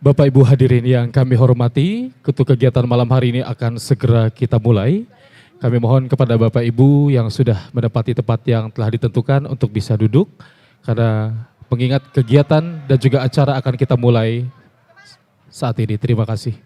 Bapak Ibu hadirin yang kami hormati, untuk kegiatan malam hari ini akan segera kita mulai. Kami mohon kepada Bapak Ibu yang sudah menempati tempat yang telah ditentukan untuk bisa duduk, karena mengingat kegiatan dan juga acara akan kita mulai saat ini. Terima kasih.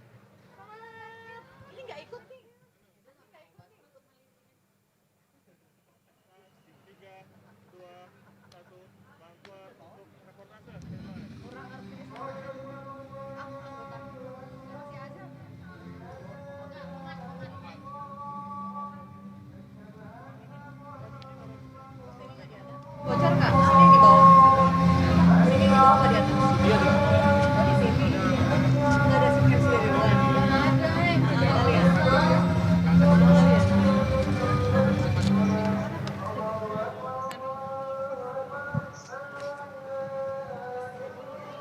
Bocor nggak? Sini yang di bawah. Sini di bawah apa di atas? Oh di sini. Nggak ada security dari luar. Ada. Kita lihat. Kita lihat.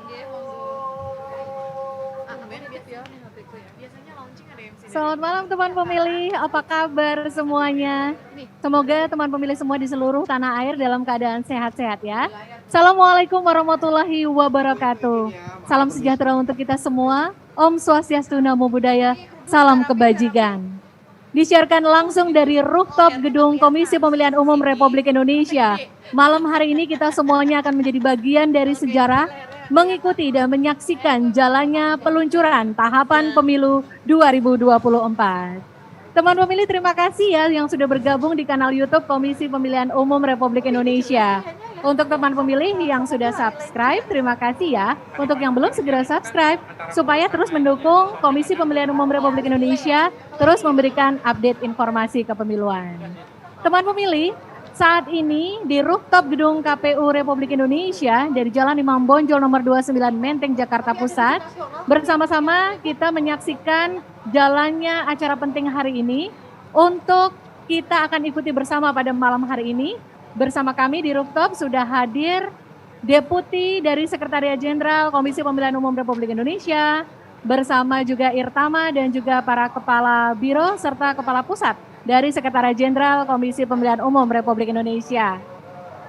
Dia monggo. Namanya biasa ya, HP-ku ya. Biasanya launching ada MC. Selamat malam teman pemilih, apa kabar semuanya? Semoga teman pemilih semua di seluruh tanah air dalam keadaan sehat-sehat ya. Assalamualaikum warahmatullahi wabarakatuh. Salam sejahtera untuk kita semua. Om Swastiastu Namo Buddhaya, salam kebajikan. Disiarkan langsung dari rooftop gedung Komisi Pemilihan Umum Republik Indonesia. Malam hari ini kita semuanya akan menjadi bagian dari sejarah, mengikuti dan menyaksikan jalannya peluncuran tahapan pemilu 2024. Teman pemilih terima kasih ya yang sudah bergabung di kanal YouTube Komisi Pemilihan Umum Republik Indonesia. Untuk teman pemilih yang sudah subscribe, terima kasih ya. Untuk yang belum segera subscribe, supaya terus mendukung Komisi Pemilihan Umum Republik Indonesia, terus memberikan update informasi kepemiluan. Teman pemilih, saat ini di rooftop gedung KPU Republik Indonesia dari Jalan Imam Bonjol nomor 29 Menteng, Jakarta Pusat, bersama-sama kita menyaksikan jalannya acara penting hari ini. Untuk kita akan ikuti bersama pada malam hari ini. Bersama kami di rooftop sudah hadir Deputi dari Sekretariat Jenderal Komisi Pemilihan Umum Republik Indonesia, bersama juga Irtama dan juga para Kepala Biro serta Kepala Pusat dari Sekretariat Jenderal Komisi Pemilihan Umum Republik Indonesia.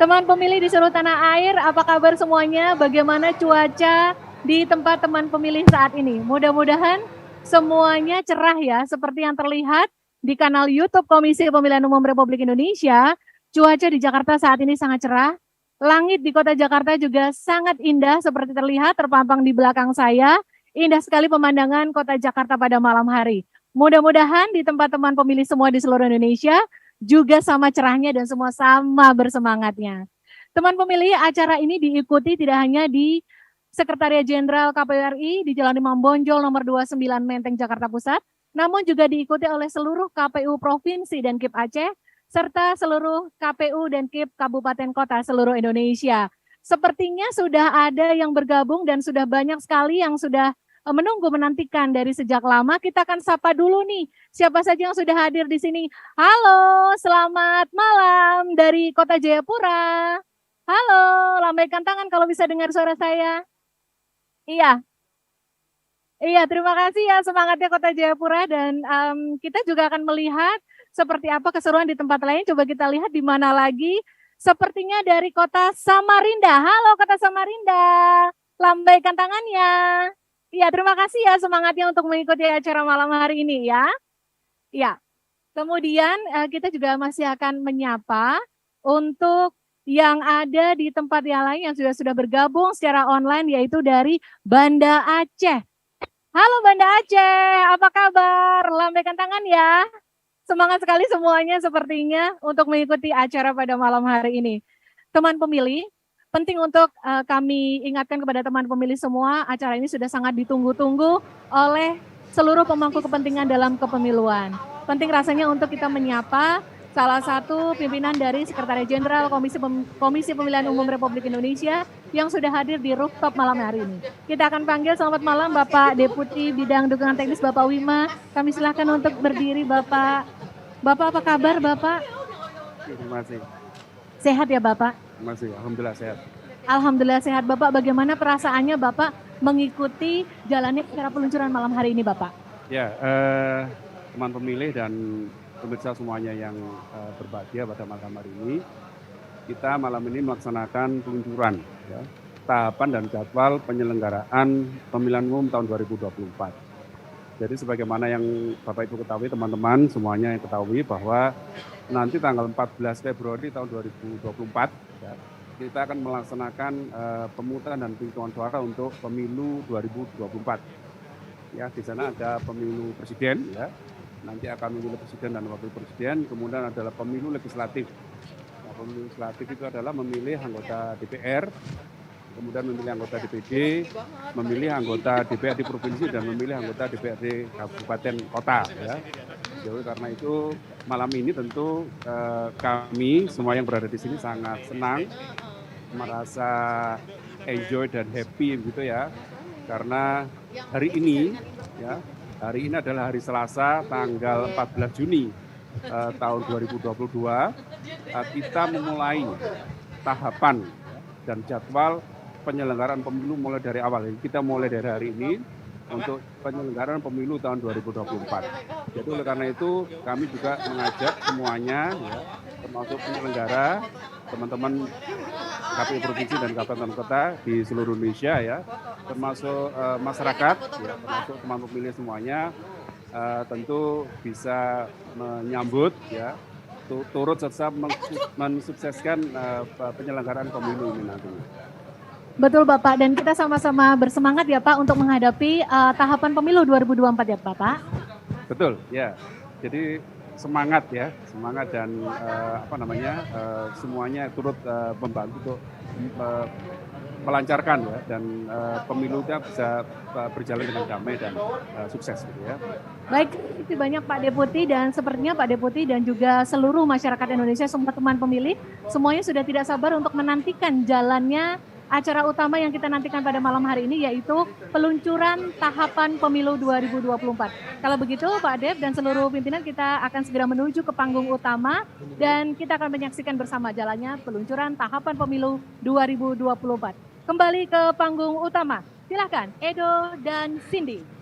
Teman pemilih di seluruh tanah air, apa kabar semuanya? Bagaimana cuaca di tempat teman pemilih saat ini? Mudah-mudahan semuanya cerah ya, seperti yang terlihat di kanal YouTube Komisi Pemilihan Umum Republik Indonesia. Cuaca di Jakarta saat ini sangat cerah. Langit di kota Jakarta juga sangat indah seperti terlihat terpampang di belakang saya. Indah sekali pemandangan kota Jakarta pada malam hari. Mudah-mudahan di tempat teman pemilih semua di seluruh Indonesia juga sama cerahnya dan semua sama bersemangatnya. Teman pemilih, acara ini diikuti tidak hanya di Sekretariat Jenderal KPU RI di Jalan Imam Bonjol nomor 29 Menteng, Jakarta Pusat, namun juga diikuti oleh seluruh KPU Provinsi dan KIP Aceh, serta seluruh KPU dan KIP Kabupaten Kota seluruh Indonesia. Sepertinya sudah ada yang bergabung dan sudah banyak sekali yang sudah menunggu menantikan dari sejak lama. Kita akan sapa dulu nih siapa saja yang sudah hadir di sini. Halo, selamat malam dari Kota Jayapura. Halo, lambaikan tangan kalau bisa dengar suara saya. Iya. Iya, terima kasih ya semangatnya Kota Jayapura dan kita juga akan melihat seperti apa keseruan di tempat lain. Coba kita lihat di mana lagi. Sepertinya dari Kota Samarinda. Halo Kota Samarinda, lambaikan tangannya. Iya, terima kasih ya semangatnya untuk mengikuti acara malam hari ini ya. Iya, kemudian kita juga masih akan menyapa untuk yang ada di tempat yang lain yang sudah bergabung secara online, yaitu dari Banda Aceh. Halo Banda Aceh, apa kabar? Lambaikan tangan ya. Semangat sekali semuanya sepertinya untuk mengikuti acara pada malam hari ini. Teman pemilih, penting untuk kami ingatkan kepada teman pemilih semua, acara ini sudah sangat ditunggu-tunggu oleh seluruh pemangku kepentingan dalam kepemiluan. Penting rasanya untuk kita menyapa salah satu pimpinan dari Sekretariat Jenderal Komisi Pemilihan Umum Republik Indonesia yang sudah hadir di rooftop malam hari ini. Kita akan panggil selamat malam Bapak Deputi Bidang Dukungan Teknis Bapak Wima. Kami silakan untuk berdiri Bapak. Bapak apa kabar Bapak? Terima kasih. Sehat ya Bapak? Terima kasih, alhamdulillah sehat. Alhamdulillah sehat Bapak. Bagaimana perasaannya Bapak mengikuti jalannya acara peluncuran malam hari ini Bapak? Ya, teman pemilih dan pemirsa semuanya yang berbahagia pada malam hari ini, kita malam ini melaksanakan peluncuran ya, tahapan dan jadwal penyelenggaraan pemilihan umum tahun 2024. Jadi sebagaimana yang Bapak Ibu ketahui, teman-teman semuanya yang ketahui bahwa nanti tanggal 14 Februari tahun 2024 ya, kita akan melaksanakan pemungutan dan penghitungan suara untuk pemilu 2024. Ya, di sana ada pemilu presiden ya. Nanti akan memilih presiden dan wakil presiden, kemudian adalah pemilu legislatif. Nah, pemilu legislatif itu adalah memilih anggota DPR, kemudian memilih anggota DPD, memilih anggota DPRD provinsi dan memilih anggota DPRD kabupaten kota ya. Jadi karena itu malam ini tentu kami semua yang berada di sini sangat senang, merasa enjoy dan happy gitu ya. Karena hari ini ya, hari ini adalah hari Selasa tanggal 14 Juni tahun 2022 kita memulai tahapan dan jadwal penyelenggaraan pemilu mulai dari awal. Kita mulai dari hari ini untuk penyelenggaraan pemilu tahun 2024. Jadi oleh karena itu kami juga mengajak semuanya, ya, termasuk penyelenggara, teman-teman KPU provinsi dan kabupaten kota di seluruh Indonesia, ya, termasuk masyarakat, ya, termasuk teman pemilih semuanya, tentu bisa menyambut, ya, turut serta mensukseskan penyelenggaraan pemilu ini nantinya. Betul Bapak, dan kita sama-sama bersemangat ya Pak untuk menghadapi tahapan pemilu 2024 ya Bapak. Betul, ya. Jadi semangat ya, semangat dan semuanya turut membantu untuk melancarkan ya, dan pemilunya bisa berjalan dengan damai dan sukses gitu ya. Baik, itu banyak Pak Deputi, dan sepertinya Pak Deputi dan juga seluruh masyarakat Indonesia, semua teman pemilih, semuanya sudah tidak sabar untuk menantikan jalannya acara utama yang kita nantikan pada malam hari ini, yaitu peluncuran tahapan pemilu 2024. Kalau begitu Pak Dep dan seluruh pimpinan, kita akan segera menuju ke panggung utama dan kita akan menyaksikan bersama jalannya peluncuran tahapan pemilu 2024. Kembali ke panggung utama, silakan Edo dan Cindy.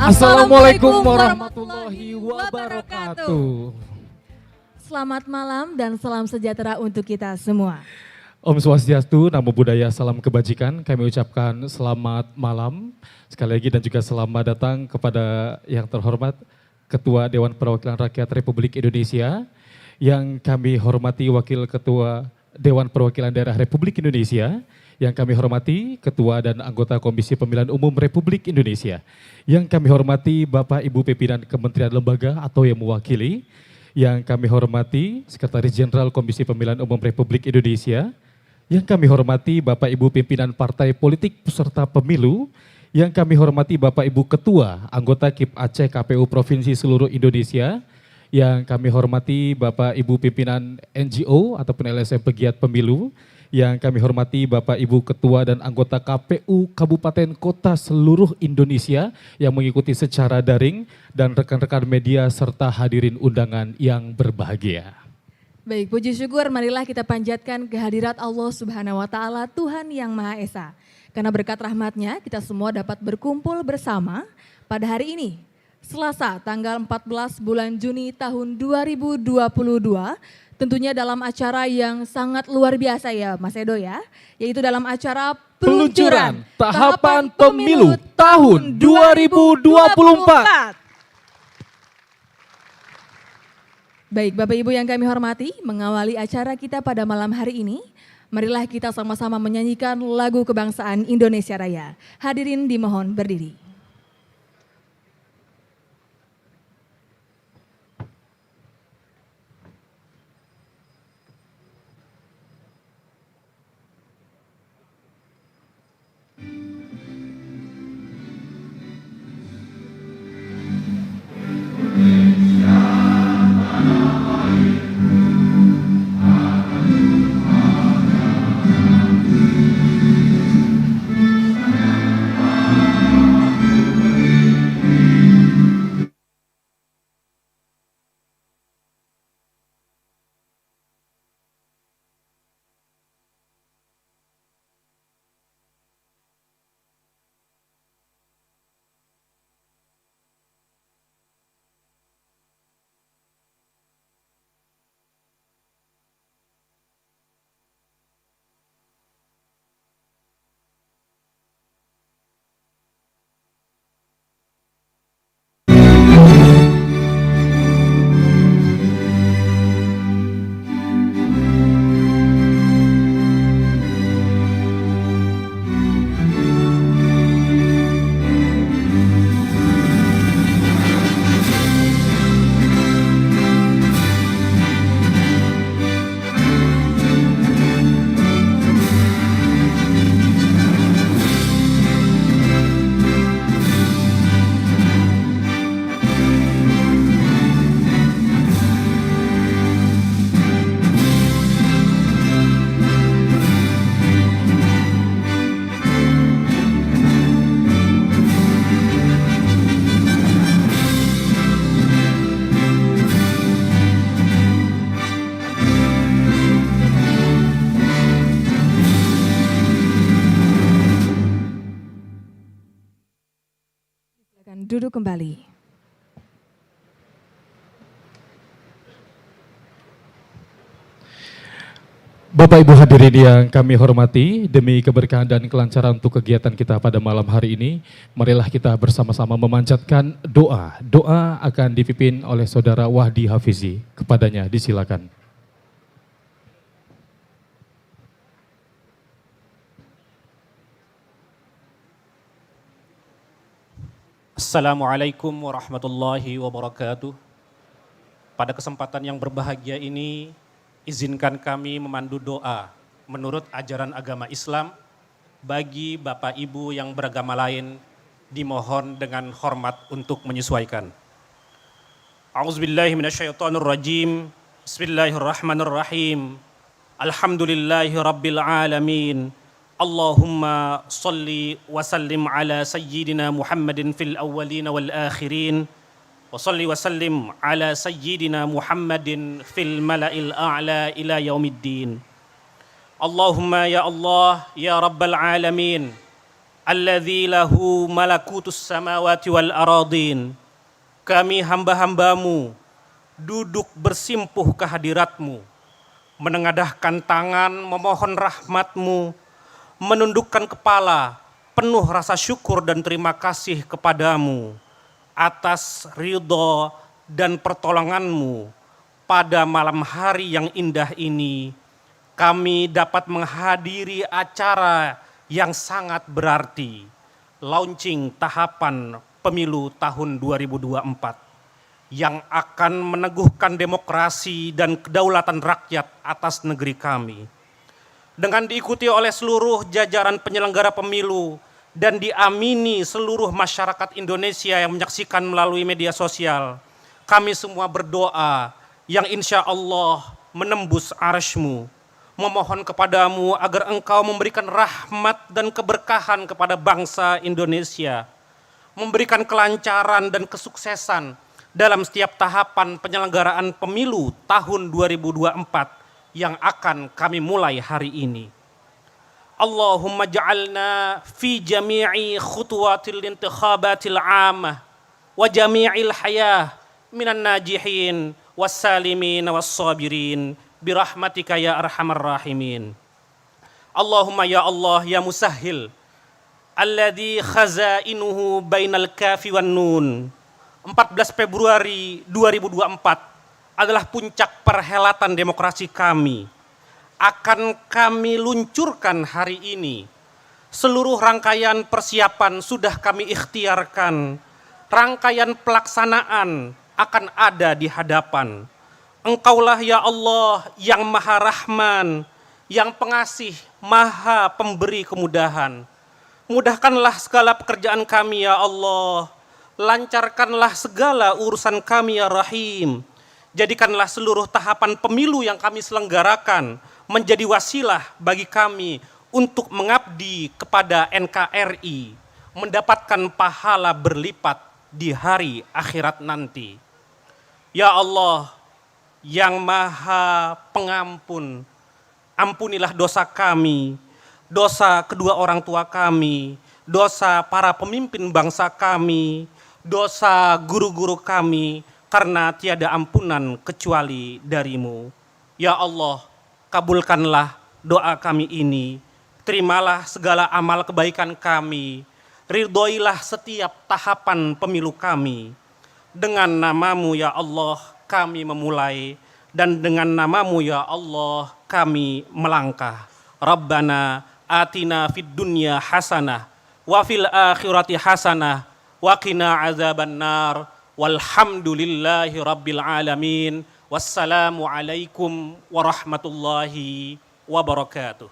Assalamualaikum warahmatullahi wabarakatuh. Selamat malam dan salam sejahtera untuk kita semua. Om Swastiastu, Namo Buddhaya, salam kebajikan. Kami ucapkan selamat malam sekali lagi dan juga selamat datang kepada yang terhormat Ketua Dewan Perwakilan Rakyat Republik Indonesia, yang kami hormati Wakil Ketua Dewan Perwakilan Daerah Republik Indonesia, yang kami hormati Ketua dan anggota Komisi Pemilihan Umum Republik Indonesia, yang kami hormati Bapak Ibu pimpinan Kementerian Lembaga atau yang mewakili, yang kami hormati Sekretaris Jenderal Komisi Pemilihan Umum Republik Indonesia, yang kami hormati Bapak Ibu pimpinan partai politik peserta pemilu, yang kami hormati Bapak Ibu Ketua anggota KIP Aceh KPU Provinsi seluruh Indonesia, yang kami hormati Bapak Ibu pimpinan NGO ataupun LSM pegiat pemilu, yang kami hormati Bapak Ibu Ketua dan anggota KPU Kabupaten Kota seluruh Indonesia yang mengikuti secara daring dan rekan-rekan media serta hadirin undangan yang berbahagia. Baik, puji syukur marilah kita panjatkan kehadirat Allah Subhanahu wa taala, Tuhan yang Maha Esa. Karena berkat rahmatnya kita semua dapat berkumpul bersama pada hari ini, Selasa tanggal 14 bulan Juni tahun 2022, tentunya dalam acara yang sangat luar biasa ya Mas Edo ya, yaitu dalam acara Peluncuran Tahapan Pemilu tahun 2024. Baik Bapak Ibu yang kami hormati, mengawali acara kita pada malam hari ini, marilah kita sama-sama menyanyikan lagu kebangsaan Indonesia Raya. Hadirin dimohon berdiri. Silakan duduk kembali. Bapak Ibu hadirin yang kami hormati, demi keberkahan dan kelancaran untuk kegiatan kita pada malam hari ini, marilah kita bersama-sama memanjatkan doa. Doa akan dipimpin oleh Saudara Wahdi Hafizi. Kepadanya disilakan. Assalamualaikum warahmatullahi wabarakatuh. Pada kesempatan yang berbahagia ini, izinkan kami memandu doa menurut ajaran agama Islam bagi Bapak Ibu yang beragama lain, dimohon dengan hormat untuk menyesuaikan. A'udzubillahi minasyaitonirrajim. Bismillahirrahmanirrahim. Alhamdulillahi rabbil alamin. Allahumma salli wa sallim ala sayyidina Muhammadin fil awwalin wal akhirin. Wa salli wa sallim ala sayyidina Muhammadin fil mala'il a'la ila yaumiddin. Allahumma ya Allah ya rabbal alamin. Alladzi lahu malakutus samawati wal aradin. Kami hamba-hambamu duduk bersimpuh kehadiratmu, menengadahkan tangan memohon rahmatmu, menundukkan kepala penuh rasa syukur dan terima kasih kepadamu atas ridho dan pertolonganmu. Pada malam hari yang indah ini kami dapat menghadiri acara yang sangat berarti, launching tahapan pemilu tahun 2024 yang akan meneguhkan demokrasi dan kedaulatan rakyat atas negeri kami. Dengan diikuti oleh seluruh jajaran penyelenggara pemilu dan diamini seluruh masyarakat Indonesia yang menyaksikan melalui media sosial, kami semua berdoa yang insya Allah menembus arsy-Mu. memohon kepadamu agar engkau memberikan rahmat dan keberkahan kepada bangsa Indonesia, memberikan kelancaran dan kesuksesan dalam setiap tahapan penyelenggaraan pemilu tahun 2024 yang akan kami mulai hari ini. Allahumma ja'alna fi jami'i khutuwatil intikhabatil amah wa jami'il hayah minan najihin wassalimin wassabirin birahmatika ya arhamar rahimin. Allahumma ya Allah ya musahhil alladhi khazainuhu bainal kafi wan nun. 14 Februari 2024 adalah puncak perhelatan demokrasi kami. Akan kami luncurkan hari ini. Seluruh rangkaian persiapan sudah kami ikhtiarkan. Rangkaian pelaksanaan akan ada di hadapan. Engkaulah ya Allah yang maha rahman, yang pengasih, maha pemberi kemudahan. Mudahkanlah segala pekerjaan kami ya Allah. Lancarkanlah segala urusan kami ya Rahim. Jadikanlah seluruh tahapan pemilu yang kami selenggarakan menjadi wasilah bagi kami untuk mengabdi kepada NKRI, mendapatkan pahala berlipat di hari akhirat nanti. Ya Allah, yang maha pengampun, ampunilah dosa kami, dosa kedua orang tua kami, dosa para pemimpin bangsa kami, dosa guru-guru kami, karena tiada ampunan kecuali darimu. Ya Allah, kabulkanlah doa kami ini, terimalah segala amal kebaikan kami, ridhoilah setiap tahapan pemilu kami. Dengan namamu ya Allah kami memulai, dan dengan namamu ya Allah kami melangkah. Rabbana atina fid dunya hasanah, wa fil akhirati hasanah, wa qina azabannar, walhamdulillahi rabbil alamin. Wassalamu alaikum warahmatullahi wabarakatuh.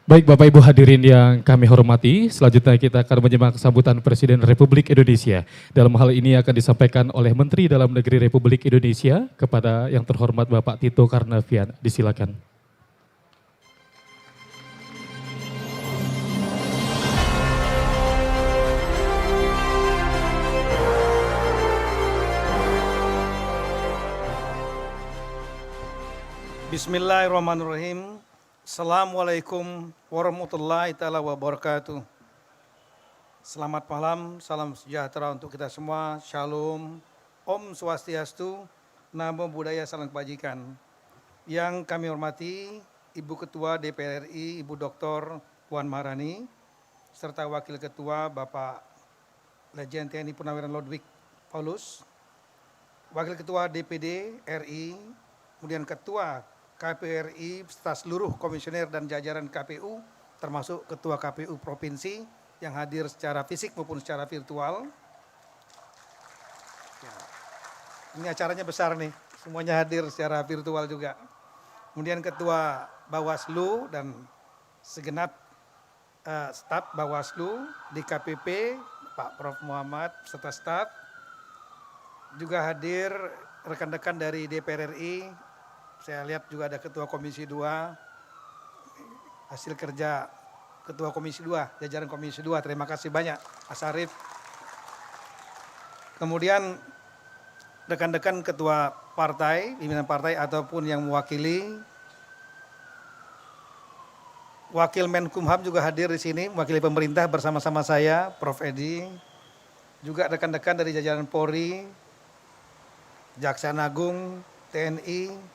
Baik Bapak Ibu hadirin yang kami hormati, selanjutnya kita akan menyimak sambutan Presiden Republik Indonesia. Dalam hal ini akan disampaikan oleh Menteri Dalam Negeri Republik Indonesia kepada yang terhormat Bapak Tito Karnavian. Disilakan. Bismillahirrahmanirrahim. Assalamualaikum warahmatullahi ta'ala wabarakatuh. Selamat malam, salam sejahtera untuk kita semua. Shalom, Om Swastiastu, Namo Buddhaya, salam kebajikan. Yang kami hormati Ibu Ketua DPR RI, Ibu Dr. Puan Maharani, serta Wakil Ketua Bapak Legend TNI Purnawirawan Ludwig Paulus, Wakil Ketua DPD RI, kemudian Ketua KPU RI, serta seluruh komisioner dan jajaran KPU, termasuk Ketua KPU Provinsi yang hadir secara fisik maupun secara virtual. Ya, ini acaranya besar nih, semuanya hadir secara virtual juga. Kemudian Ketua Bawaslu dan segenap staf Bawaslu di KPP, Pak Prof. Muhammad serta staf. Juga hadir rekan-rekan dari DPR RI. Saya lihat juga ada Ketua Komisi 2, hasil kerja Ketua Komisi 2, jajaran Komisi 2, terima kasih banyak Mas Arief. Kemudian rekan-rekan Ketua Partai, pimpinan partai ataupun yang mewakili. Wakil Menkumham juga hadir di sini, mewakili pemerintah bersama-sama saya, Prof. Edi. Juga rekan-rekan dari jajaran Polri, Jaksa Agung, TNI,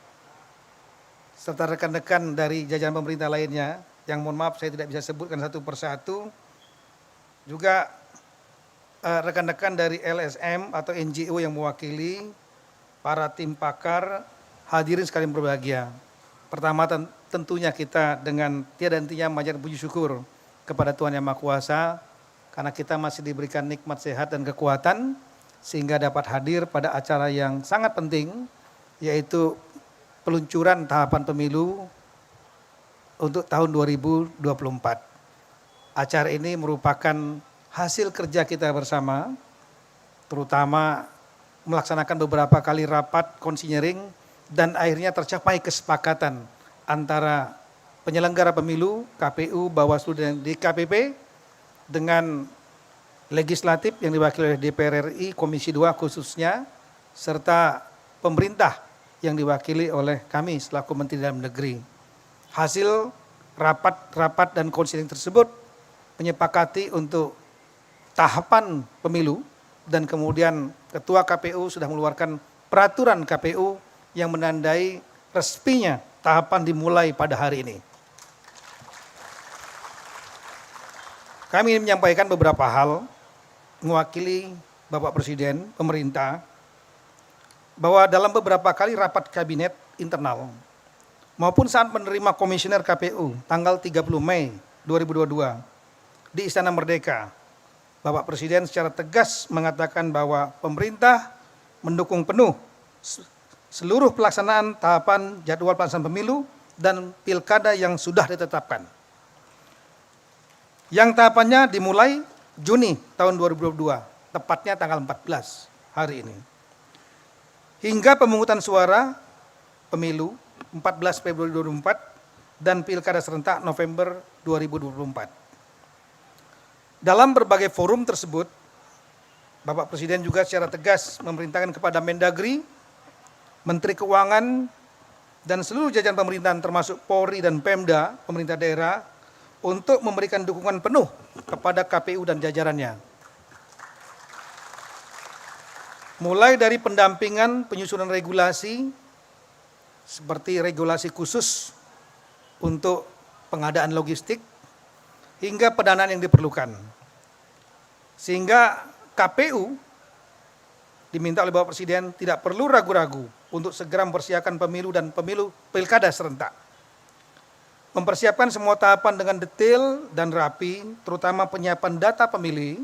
serta rekan-rekan dari jajaran pemerintah lainnya, yang mohon maaf saya tidak bisa sebutkan satu persatu. Juga rekan-rekan dari LSM atau NGO yang mewakili, para tim pakar, hadirin sekalian berbahagia. Pertama tentunya kita dengan tiada hentinya memanjatkan puji syukur kepada Tuhan Yang Maha Kuasa, karena kita masih diberikan nikmat sehat dan kekuatan, sehingga dapat hadir pada acara yang sangat penting, yaitu peluncuran tahapan pemilu untuk tahun 2024. Acara ini merupakan hasil kerja kita bersama, terutama melaksanakan beberapa kali rapat konsinyering dan akhirnya tercapai kesepakatan antara penyelenggara pemilu, KPU, Bawaslu, dan DKPP dengan legislatif yang diwakili oleh DPR RI, Komisi 2 khususnya, serta pemerintah yang diwakili oleh kami selaku Menteri Dalam Negeri. Hasil rapat dan konsinyering tersebut menyepakati untuk tahapan pemilu dan kemudian Ketua KPU sudah mengeluarkan peraturan KPU yang menandai resminya tahapan dimulai pada hari ini. Kami ingin menyampaikan beberapa hal mewakili Bapak Presiden, pemerintah, bahwa dalam beberapa kali rapat kabinet internal maupun saat menerima komisioner KPU tanggal 30 Mei 2022 di Istana Merdeka, Bapak Presiden secara tegas mengatakan bahwa pemerintah mendukung penuh seluruh pelaksanaan tahapan jadwal pelaksanaan pemilu dan pilkada yang sudah ditetapkan. Yang tahapannya dimulai Juni tahun 2022, tepatnya tanggal 14 hari ini. Hingga pemungutan suara pemilu 14 Februari 2024 dan pilkada serentak November 2024. Dalam berbagai forum tersebut, Bapak Presiden juga secara tegas memerintahkan kepada Mendagri, Menteri Keuangan, dan seluruh jajaran pemerintahan termasuk Polri dan Pemda, pemerintah daerah, untuk memberikan dukungan penuh kepada KPU dan jajarannya. Mulai dari pendampingan penyusunan regulasi, seperti regulasi khusus untuk pengadaan logistik, hingga pendanaan yang diperlukan. Sehingga KPU diminta oleh Bapak Presiden tidak perlu ragu-ragu untuk segera mempersiapkan pemilu dan pilkada serentak. Mempersiapkan semua tahapan dengan detail dan rapi, terutama penyiapan data pemilih,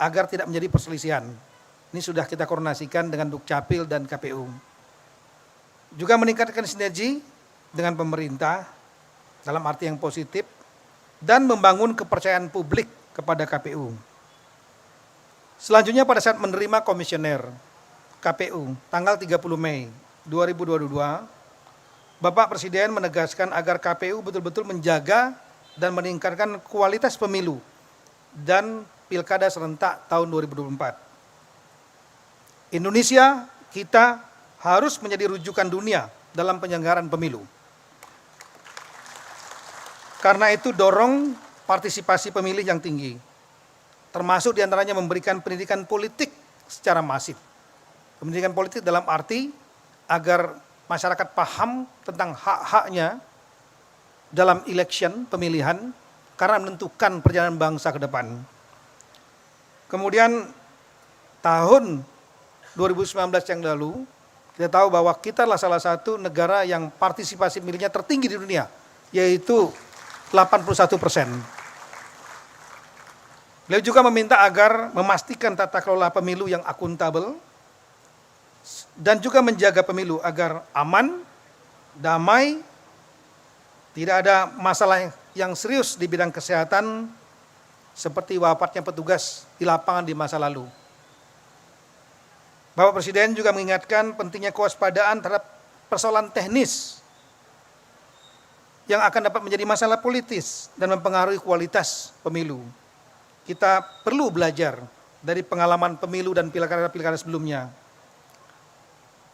agar tidak menjadi perselisihan. Ini sudah kita koordinasikan dengan Dukcapil dan KPU. Juga meningkatkan sinergi dengan pemerintah dalam arti yang positif, dan membangun kepercayaan publik kepada KPU. Selanjutnya pada saat menerima komisioner KPU tanggal 30 Mei 2022, Bapak Presiden menegaskan agar KPU betul-betul menjaga dan meningkatkan kualitas pemilu dan pilkada serentak tahun 2024. Indonesia, kita harus menjadi rujukan dunia dalam penyelenggaraan pemilu. Karena itu dorong partisipasi pemilih yang tinggi, termasuk diantaranya memberikan pendidikan politik secara masif. Pendidikan politik dalam arti agar masyarakat paham tentang hak-haknya dalam election, pemilihan, karena menentukan perjalanan bangsa ke depan. Kemudian tahun 2019 yang lalu, kita tahu bahwa kita adalah salah satu negara yang partisipasi pemilihnya tertinggi di dunia, yaitu 81%. Beliau juga meminta agar memastikan tata kelola pemilu yang akuntabel dan juga menjaga pemilu agar aman, damai, tidak ada masalah yang serius di bidang kesehatan seperti wafatnya petugas di lapangan di masa lalu. Bapak Presiden juga mengingatkan pentingnya kewaspadaan terhadap persoalan teknis yang akan dapat menjadi masalah politis dan mempengaruhi kualitas pemilu. Kita perlu belajar dari pengalaman pemilu dan pilkada-pilkada sebelumnya.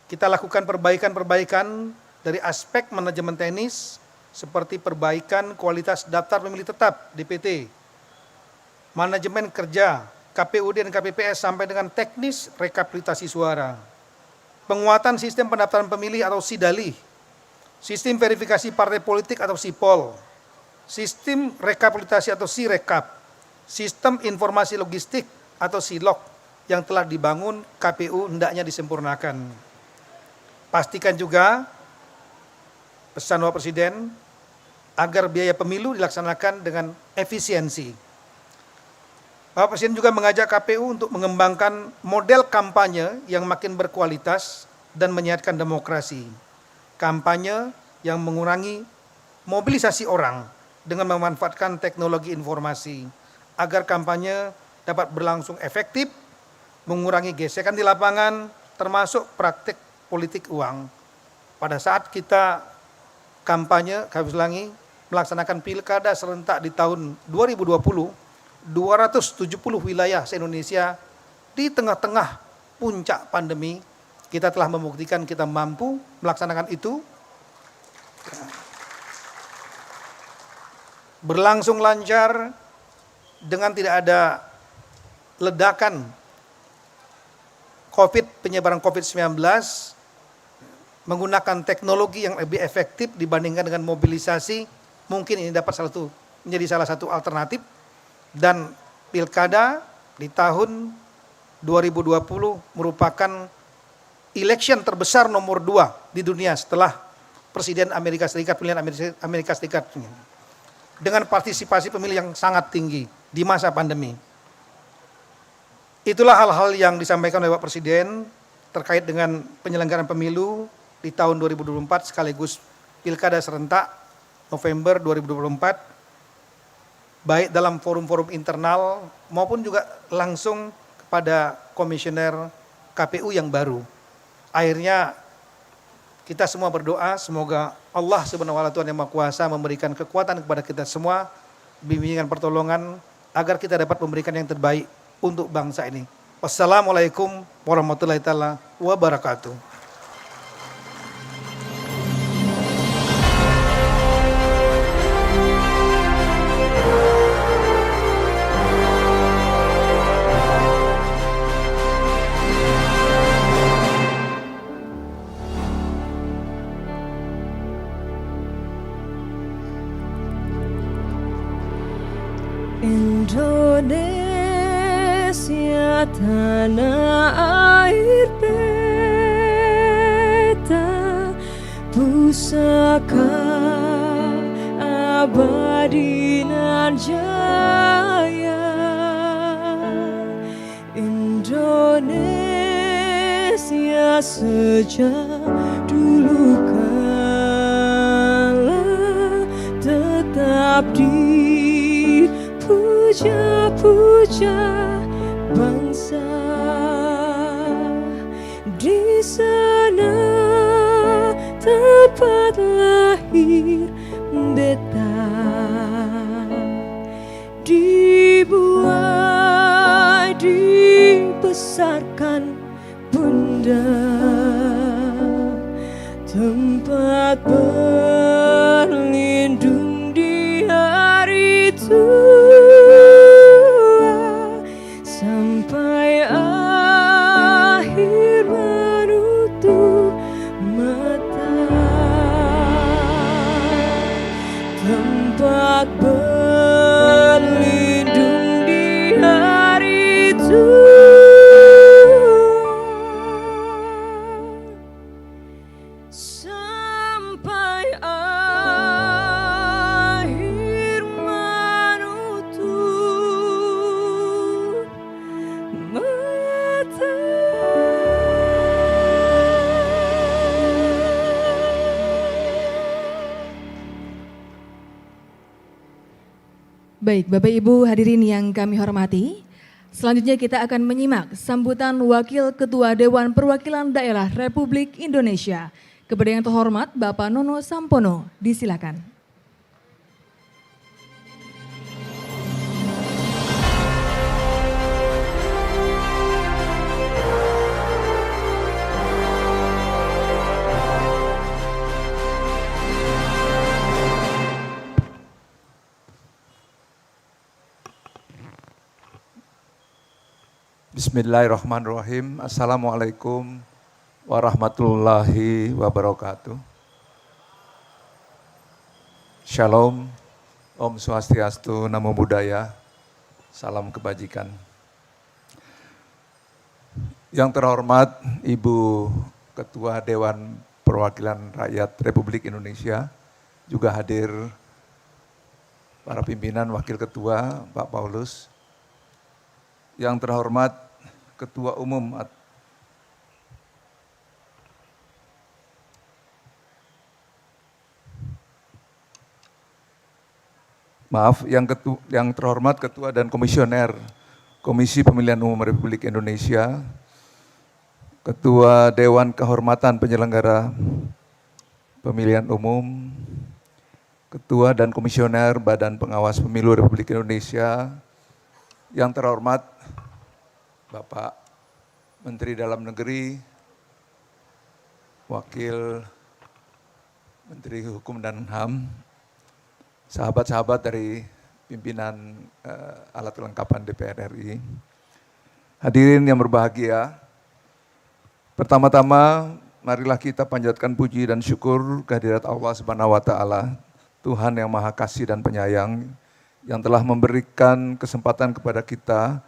Kita lakukan perbaikan-perbaikan dari aspek manajemen teknis seperti perbaikan kualitas daftar pemilih tetap DPT, manajemen kerja KPUD dan KPPS sampai dengan teknis rekapitulasi suara, penguatan sistem pendaftaran pemilih atau SIDALIH, sistem verifikasi partai politik atau SIPOL, sistem rekapitulasi atau SIREKAP, sistem informasi logistik atau SILOG yang telah dibangun KPU hendaknya disempurnakan. Pastikan juga pesan Bapak Presiden agar biaya pemilu dilaksanakan dengan efisiensi. Bapak Presiden juga mengajak KPU untuk mengembangkan model kampanye yang makin berkualitas dan menyehatkan demokrasi. Kampanye yang mengurangi mobilisasi orang dengan memanfaatkan teknologi informasi agar kampanye dapat berlangsung efektif, mengurangi gesekan di lapangan, termasuk praktik politik uang. Pada saat kita kampanye, kami ulangi, melaksanakan pilkada serentak di tahun 2020, 270 wilayah se-Indonesia di tengah-tengah puncak pandemi, kita telah membuktikan kita mampu melaksanakan itu. Berlangsung lancar dengan tidak ada ledakan penyebaran COVID-19, menggunakan teknologi yang lebih efektif dibandingkan dengan mobilisasi, mungkin ini dapat menjadi salah satu alternatif. Dan pilkada di tahun 2020 merupakan election terbesar nomor 2 di dunia setelah Presiden Amerika Serikat, pemilihan Amerika Serikat, dengan partisipasi pemilih yang sangat tinggi di masa pandemi. Itulah hal-hal yang disampaikan oleh Pak Presiden terkait dengan penyelenggaraan pemilu di tahun 2024 sekaligus pilkada serentak November 2024, baik dalam forum-forum internal maupun juga langsung kepada komisioner KPU yang baru. Akhirnya kita semua berdoa semoga Allah Subhanahu wa taala Tuhan yang Maha Kuasa memberikan kekuatan kepada kita semua, bimbingan pertolongan agar kita dapat memberikan yang terbaik untuk bangsa ini. Wassalamualaikum warahmatullahi taala wabarakatuh. Indonesia tanah air beta, pusaka abadi nan jaya. Indonesia sejak dulu kala tetap puja-puja bangsa. Di sana tempat lahir beta, dibuai dibesarkan bunda, tempat berlindung di hari tua sampai akhir menutup mata, tempat berlindung di hari tua sampai akhir menutup mata. Baik, Bapak Ibu hadirin yang kami hormati, selanjutnya kita akan menyimak sambutan Wakil Ketua Dewan Perwakilan Daerah Republik Indonesia. Kepada yang terhormat Bapak Nono Sampono, disilakan. Bismillahirrahmanirrahim. Assalamualaikum warahmatullahi wabarakatuh. Shalom, Om Swastiastu, Namo Buddhaya, salam kebajikan. Yang terhormat Ibu Ketua Dewan Perwakilan Rakyat Republik Indonesia, juga hadir para pimpinan Wakil Ketua Pak Paulus. Yang terhormat Ketua Umum yang terhormat Ketua dan Komisioner Komisi Pemilihan Umum Republik Indonesia, Ketua Dewan Kehormatan Penyelenggara Pemilihan Umum, Ketua dan Komisioner Badan Pengawas Pemilu Republik Indonesia, yang terhormat Bapak Menteri Dalam Negeri, Wakil Menteri Hukum dan HAM, sahabat-sahabat dari pimpinan alat kelengkapan DPR RI, hadirin yang berbahagia, pertama-tama marilah kita panjatkan puji dan syukur kehadirat Allah Subhanahu wa Ta'ala, Tuhan yang Maha Kasih dan Penyayang, yang telah memberikan kesempatan kepada kita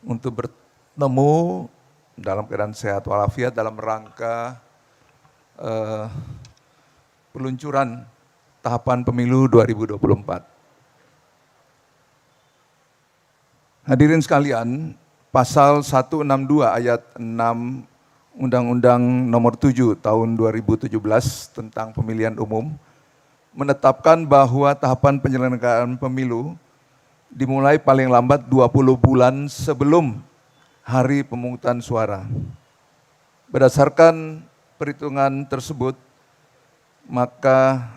untuk bertemu dalam keadaan sehat walafiat dalam rangka peluncuran tahapan pemilu 2024. Hadirin sekalian, pasal 162 ayat 6 Undang-Undang Nomor 7 Tahun 2017 tentang Pemilihan Umum menetapkan bahwa tahapan penyelenggaraan pemilu dimulai paling lambat 20 bulan sebelum hari pemungutan suara. Berdasarkan perhitungan tersebut, maka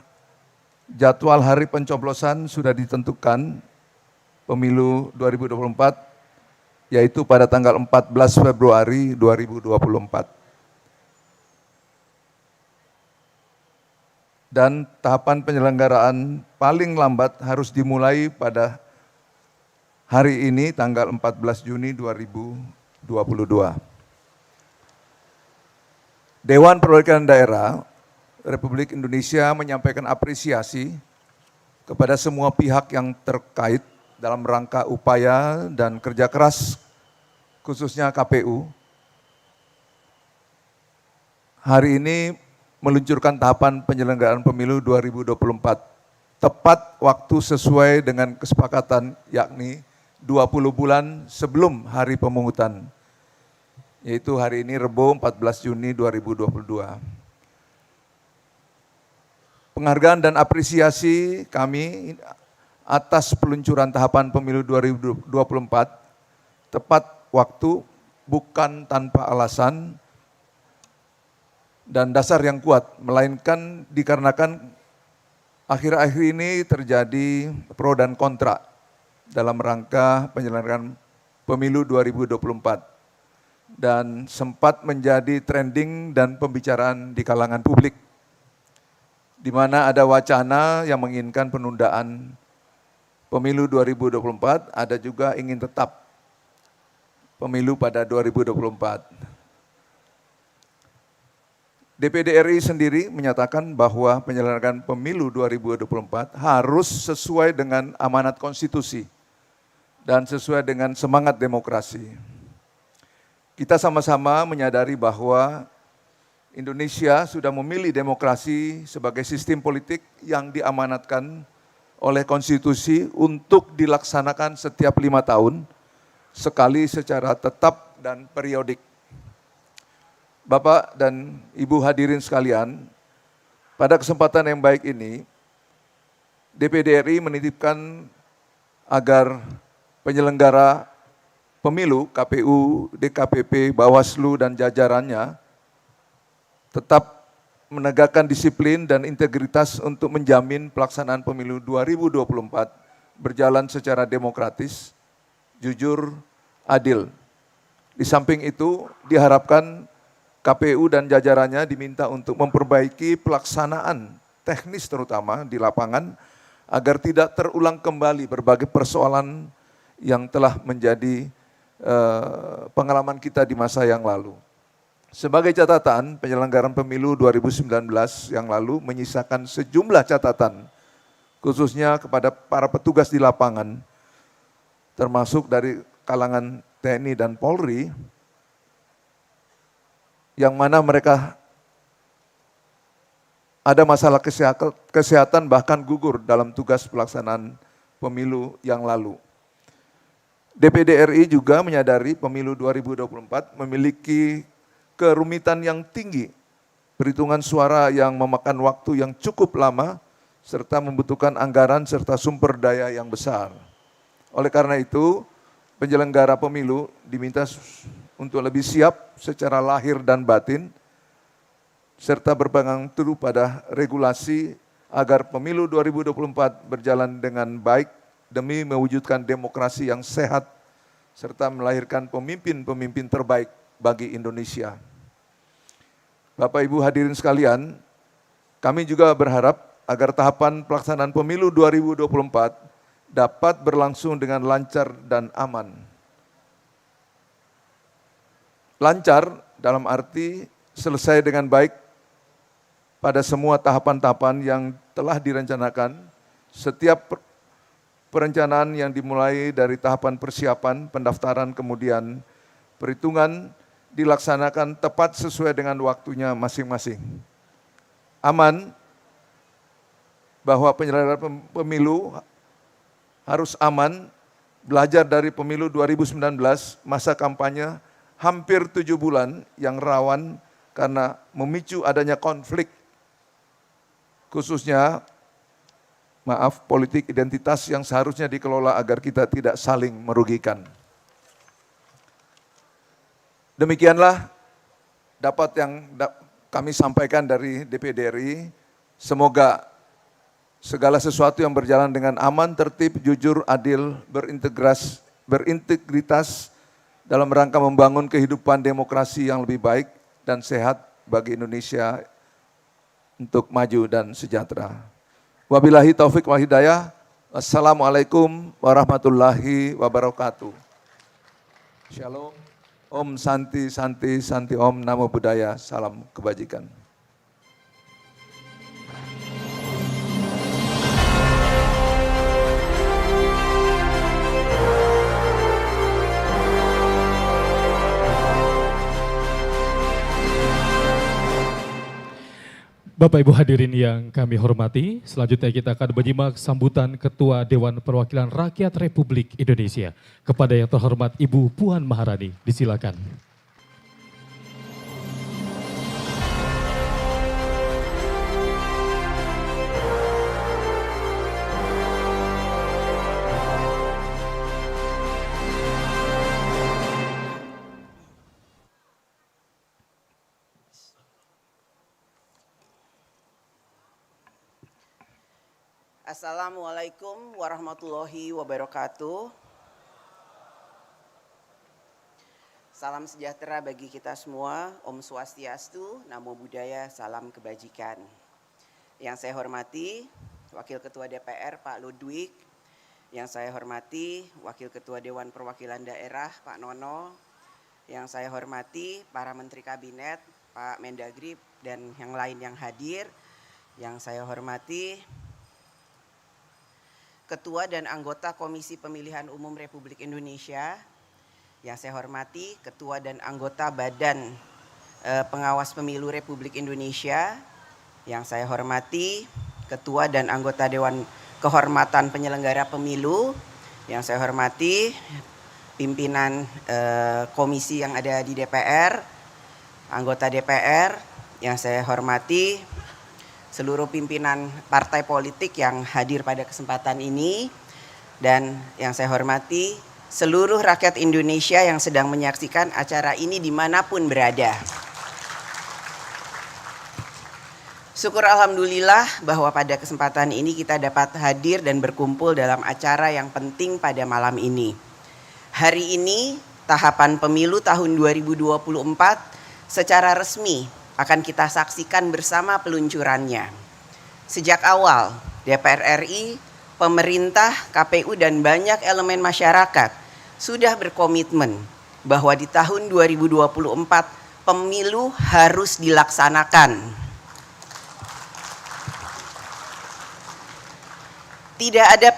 jadwal hari pencoblosan sudah ditentukan pemilu 2024, yaitu pada tanggal 14 Februari 2024. Dan tahapan penyelenggaraan paling lambat harus dimulai pada hari ini tanggal 14 Juni 2022. Dewan Perwakilan Daerah Republik Indonesia menyampaikan apresiasi kepada semua pihak yang terkait dalam rangka upaya dan kerja keras khususnya KPU. Hari ini meluncurkan tahapan penyelenggaraan pemilu 2024 tepat waktu sesuai dengan kesepakatan, yakni 20 bulan sebelum hari pemungutan, yaitu hari ini Rebo 14 Juni 2022. Penghargaan dan apresiasi kami atas peluncuran tahapan pemilu 2024 tepat waktu, bukan tanpa alasan dan dasar yang kuat, melainkan dikarenakan akhir-akhir ini terjadi pro dan kontra dalam rangka penyelenggaraan pemilu 2024 dan sempat menjadi trending dan pembicaraan di kalangan publik, di mana ada wacana yang menginginkan penundaan pemilu 2024, ada juga ingin tetap pemilu pada 2024. DPD RI sendiri menyatakan bahwa penyelenggaraan pemilu 2024 harus sesuai dengan amanat konstitusi dan sesuai dengan semangat demokrasi. Kita sama-sama menyadari bahwa Indonesia sudah memilih demokrasi sebagai sistem politik yang diamanatkan oleh konstitusi untuk dilaksanakan setiap 5 tahun, sekali secara tetap dan periodik. Bapak dan Ibu hadirin sekalian, pada kesempatan yang baik ini, DPD RI menitipkan agar penyelenggara pemilu, KPU, DKPP, Bawaslu, dan jajarannya tetap menegakkan disiplin dan integritas untuk menjamin pelaksanaan pemilu 2024 berjalan secara demokratis, jujur, adil. Di samping itu diharapkan KPU dan jajarannya diminta untuk memperbaiki pelaksanaan teknis terutama di lapangan agar tidak terulang kembali berbagai persoalan yang telah menjadi pengalaman kita di masa yang lalu. Sebagai catatan, penyelenggaraan pemilu 2019 yang lalu menyisakan sejumlah catatan, khususnya kepada para petugas di lapangan, termasuk dari kalangan TNI dan Polri, yang mana mereka ada masalah kesehatan bahkan gugur dalam tugas pelaksanaan pemilu yang lalu. DPD RI juga menyadari pemilu 2024 memiliki kerumitan yang tinggi, perhitungan suara yang memakan waktu yang cukup lama, serta membutuhkan anggaran serta sumber daya yang besar. Oleh karena itu, penyelenggara pemilu diminta untuk lebih siap secara lahir dan batin, serta berpegang teguh pada regulasi agar pemilu 2024 berjalan dengan baik demi mewujudkan demokrasi yang sehat, serta melahirkan pemimpin-pemimpin terbaik bagi Indonesia. Bapak Ibu hadirin sekalian, kami juga berharap agar tahapan pelaksanaan pemilu 2024 dapat berlangsung dengan lancar dan aman. Lancar dalam arti selesai dengan baik pada semua tahapan-tahapan yang telah direncanakan. Setiap perencanaan yang dimulai dari tahapan persiapan, pendaftaran, kemudian perhitungan dilaksanakan tepat sesuai dengan waktunya masing-masing. Aman, bahwa penyelenggara pemilu harus aman, belajar dari pemilu 2019, masa kampanye hampir 7 bulan yang rawan karena memicu adanya konflik, khususnya politik identitas yang seharusnya dikelola agar kita tidak saling merugikan. Demikianlah dapat yang kami sampaikan dari DPD RI. Semoga segala sesuatu yang berjalan dengan aman, tertib, jujur, adil, berintegritas dalam rangka membangun kehidupan demokrasi yang lebih baik dan sehat bagi Indonesia untuk maju dan sejahtera. Wabillahi taufik wal hidayah. Assalamualaikum warahmatullahi wabarakatuh. Shalom. Om Santi Santi Santi Om, Namo Buddhaya, salam kebajikan. Bapak Ibu hadirin yang kami hormati, selanjutnya kita akan menyimak sambutan Ketua Dewan Perwakilan Rakyat Republik Indonesia kepada yang terhormat Ibu Puan Maharani. Disilakan. Assalamualaikum warahmatullahi wabarakatuh. Salam sejahtera bagi kita semua. Om Swastiastu, Namo Buddhaya, salam kebajikan. Yang saya hormati Wakil Ketua DPR Pak Ludwig, yang saya hormati Wakil Ketua Dewan Perwakilan Daerah Pak Nono, yang saya hormati para Menteri Kabinet, Pak Mendagri dan yang lain yang hadir, yang saya hormati Ketua dan anggota Komisi Pemilihan Umum Republik Indonesia, yang saya hormati Ketua dan anggota Badan Pengawas Pemilu Republik Indonesia, yang saya hormati Ketua dan anggota Dewan Kehormatan Penyelenggara Pemilu, yang saya hormati pimpinan komisi yang ada di DPR, anggota DPR, yang saya hormati seluruh pimpinan partai politik yang hadir pada kesempatan ini, dan yang saya hormati seluruh rakyat Indonesia yang sedang menyaksikan acara ini dimanapun berada. Syukur alhamdulillah bahwa pada kesempatan ini kita dapat hadir dan berkumpul dalam acara yang penting pada malam ini. Hari ini tahapan pemilu tahun 2024 secara resmi akan kita saksikan bersama peluncurannya. Sejak awal, DPR RI, pemerintah, KPU, dan banyak elemen masyarakat sudah berkomitmen bahwa di tahun 2024 pemilu harus dilaksanakan. Tidak ada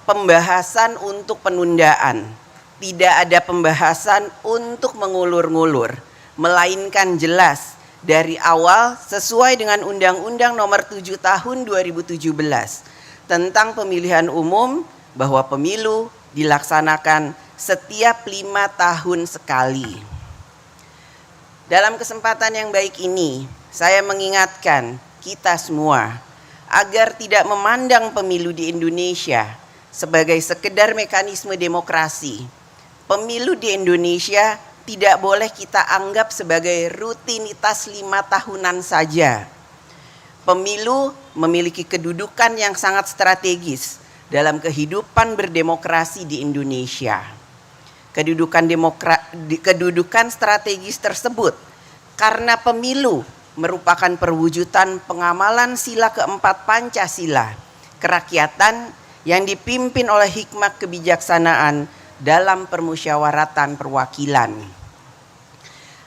pembahasan untuk penundaan, tidak ada pembahasan untuk mengulur-ngulur, melainkan jelas dari awal sesuai dengan Undang-Undang Nomor 7 Tahun 2017 tentang pemilihan umum bahwa pemilu dilaksanakan setiap 5 tahun sekali. Dalam kesempatan yang baik ini, saya mengingatkan kita semua agar tidak memandang pemilu di Indonesia sebagai sekedar mekanisme demokrasi. Pemilu di Indonesia tidak boleh kita anggap sebagai rutinitas 5 tahunan saja. Pemilu memiliki kedudukan yang sangat strategis dalam kehidupan berdemokrasi di Indonesia. Kedudukan strategis tersebut karena pemilu merupakan perwujudan pengamalan sila keempat Pancasila, kerakyatan yang dipimpin oleh hikmat kebijaksanaan dalam permusyawaratan perwakilan.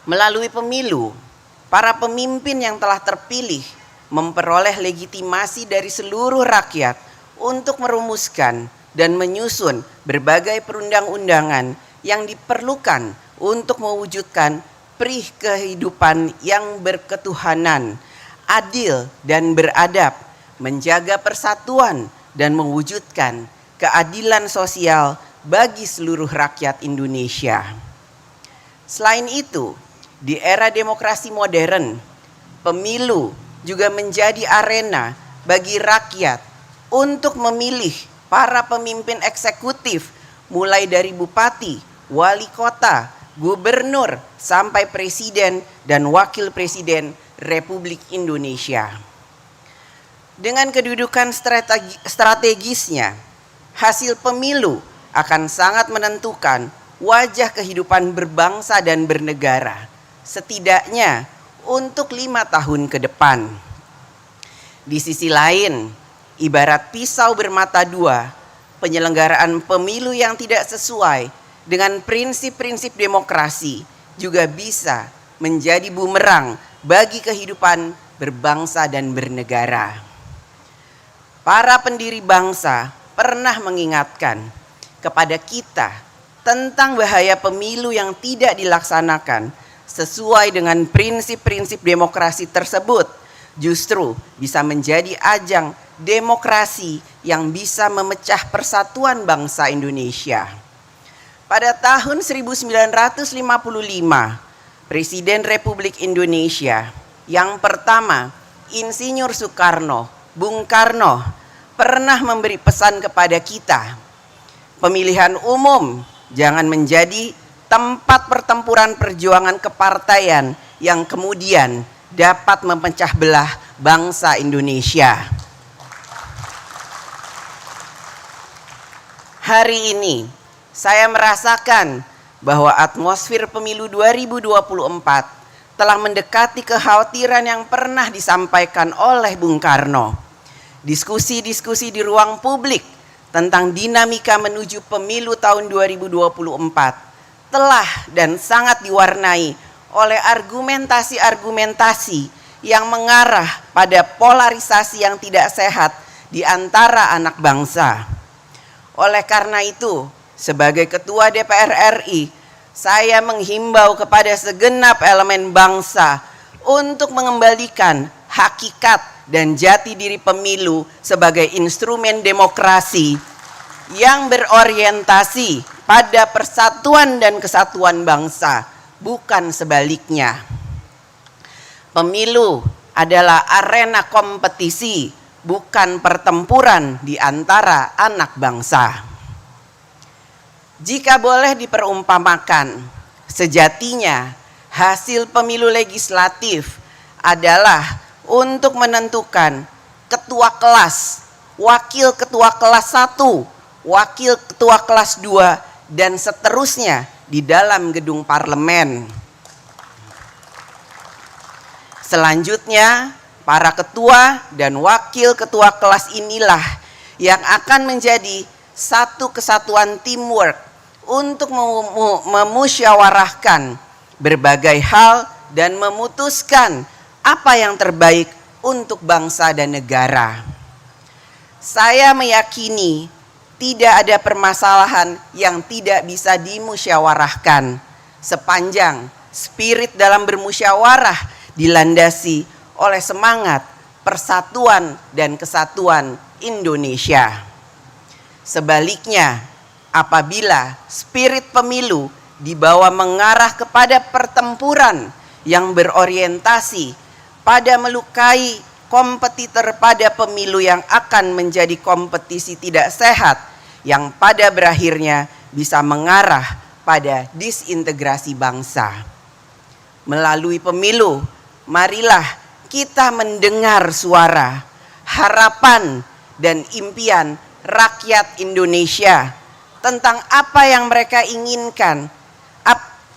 Melalui pemilu, para pemimpin yang telah terpilih memperoleh legitimasi dari seluruh rakyat untuk merumuskan dan menyusun berbagai perundang-undangan yang diperlukan untuk mewujudkan perih kehidupan yang berketuhanan, adil dan beradab, menjaga persatuan dan mewujudkan keadilan sosial bagi seluruh rakyat Indonesia. Selain itu, di era demokrasi modern, pemilu juga menjadi arena bagi rakyat untuk memilih para pemimpin eksekutif mulai dari bupati, wali kota, gubernur, sampai presiden dan wakil presiden Republik Indonesia. Dengan kedudukan strategisnya, hasil pemilu akan sangat menentukan wajah kehidupan berbangsa dan bernegara, setidaknya untuk 5 tahun ke depan. Di sisi lain, ibarat pisau bermata dua, penyelenggaraan pemilu yang tidak sesuai dengan prinsip-prinsip demokrasi juga bisa menjadi bumerang bagi kehidupan berbangsa dan bernegara. Para pendiri bangsa pernah mengingatkan kepada kita tentang bahaya pemilu yang tidak dilaksanakan sesuai dengan prinsip-prinsip demokrasi tersebut justru bisa menjadi ajang demokrasi yang bisa memecah persatuan bangsa Indonesia. Pada tahun 1955, Presiden Republik Indonesia yang pertama, Insinyur Soekarno, Bung Karno, pernah memberi pesan kepada kita, pemilihan umum jangan menjadi tempat pertempuran perjuangan kepartaian yang kemudian dapat memecah belah bangsa Indonesia. Hari ini saya merasakan bahwa atmosfer pemilu 2024 telah mendekati kekhawatiran yang pernah disampaikan oleh Bung Karno. Diskusi-diskusi di ruang publik tentang dinamika menuju pemilu tahun 2024 telah dan sangat diwarnai oleh argumentasi-argumentasi yang mengarah pada polarisasi yang tidak sehat di antara anak bangsa. Oleh karena itu, sebagai Ketua DPR RI, saya menghimbau kepada segenap elemen bangsa untuk mengembalikan hakikat dan jati diri pemilu sebagai instrumen demokrasi yang berorientasi pada persatuan dan kesatuan bangsa, bukan sebaliknya. Pemilu adalah arena kompetisi, bukan pertempuran di antara anak bangsa. Jika boleh diperumpamakan, sejatinya hasil pemilu legislatif adalah untuk menentukan ketua kelas, wakil ketua kelas 1, wakil ketua kelas 2, dan seterusnya di dalam gedung parlemen. Selanjutnya, para ketua dan wakil ketua kelas inilah yang akan menjadi satu kesatuan teamwork untuk memusyawarahkan berbagai hal dan memutuskan apa yang terbaik untuk bangsa dan negara. Saya meyakini tidak ada permasalahan yang tidak bisa dimusyawarahkan sepanjang spirit dalam bermusyawarah dilandasi oleh semangat persatuan dan kesatuan Indonesia. Sebaliknya, apabila spirit pemilu dibawa mengarah kepada pertempuran yang berorientasi pada melukai kompetitor pada pemilu yang akan menjadi kompetisi tidak sehat yang pada berakhirnya bisa mengarah pada disintegrasi bangsa. Melalui pemilu, marilah kita mendengar suara, harapan, dan impian rakyat Indonesia tentang apa yang mereka inginkan,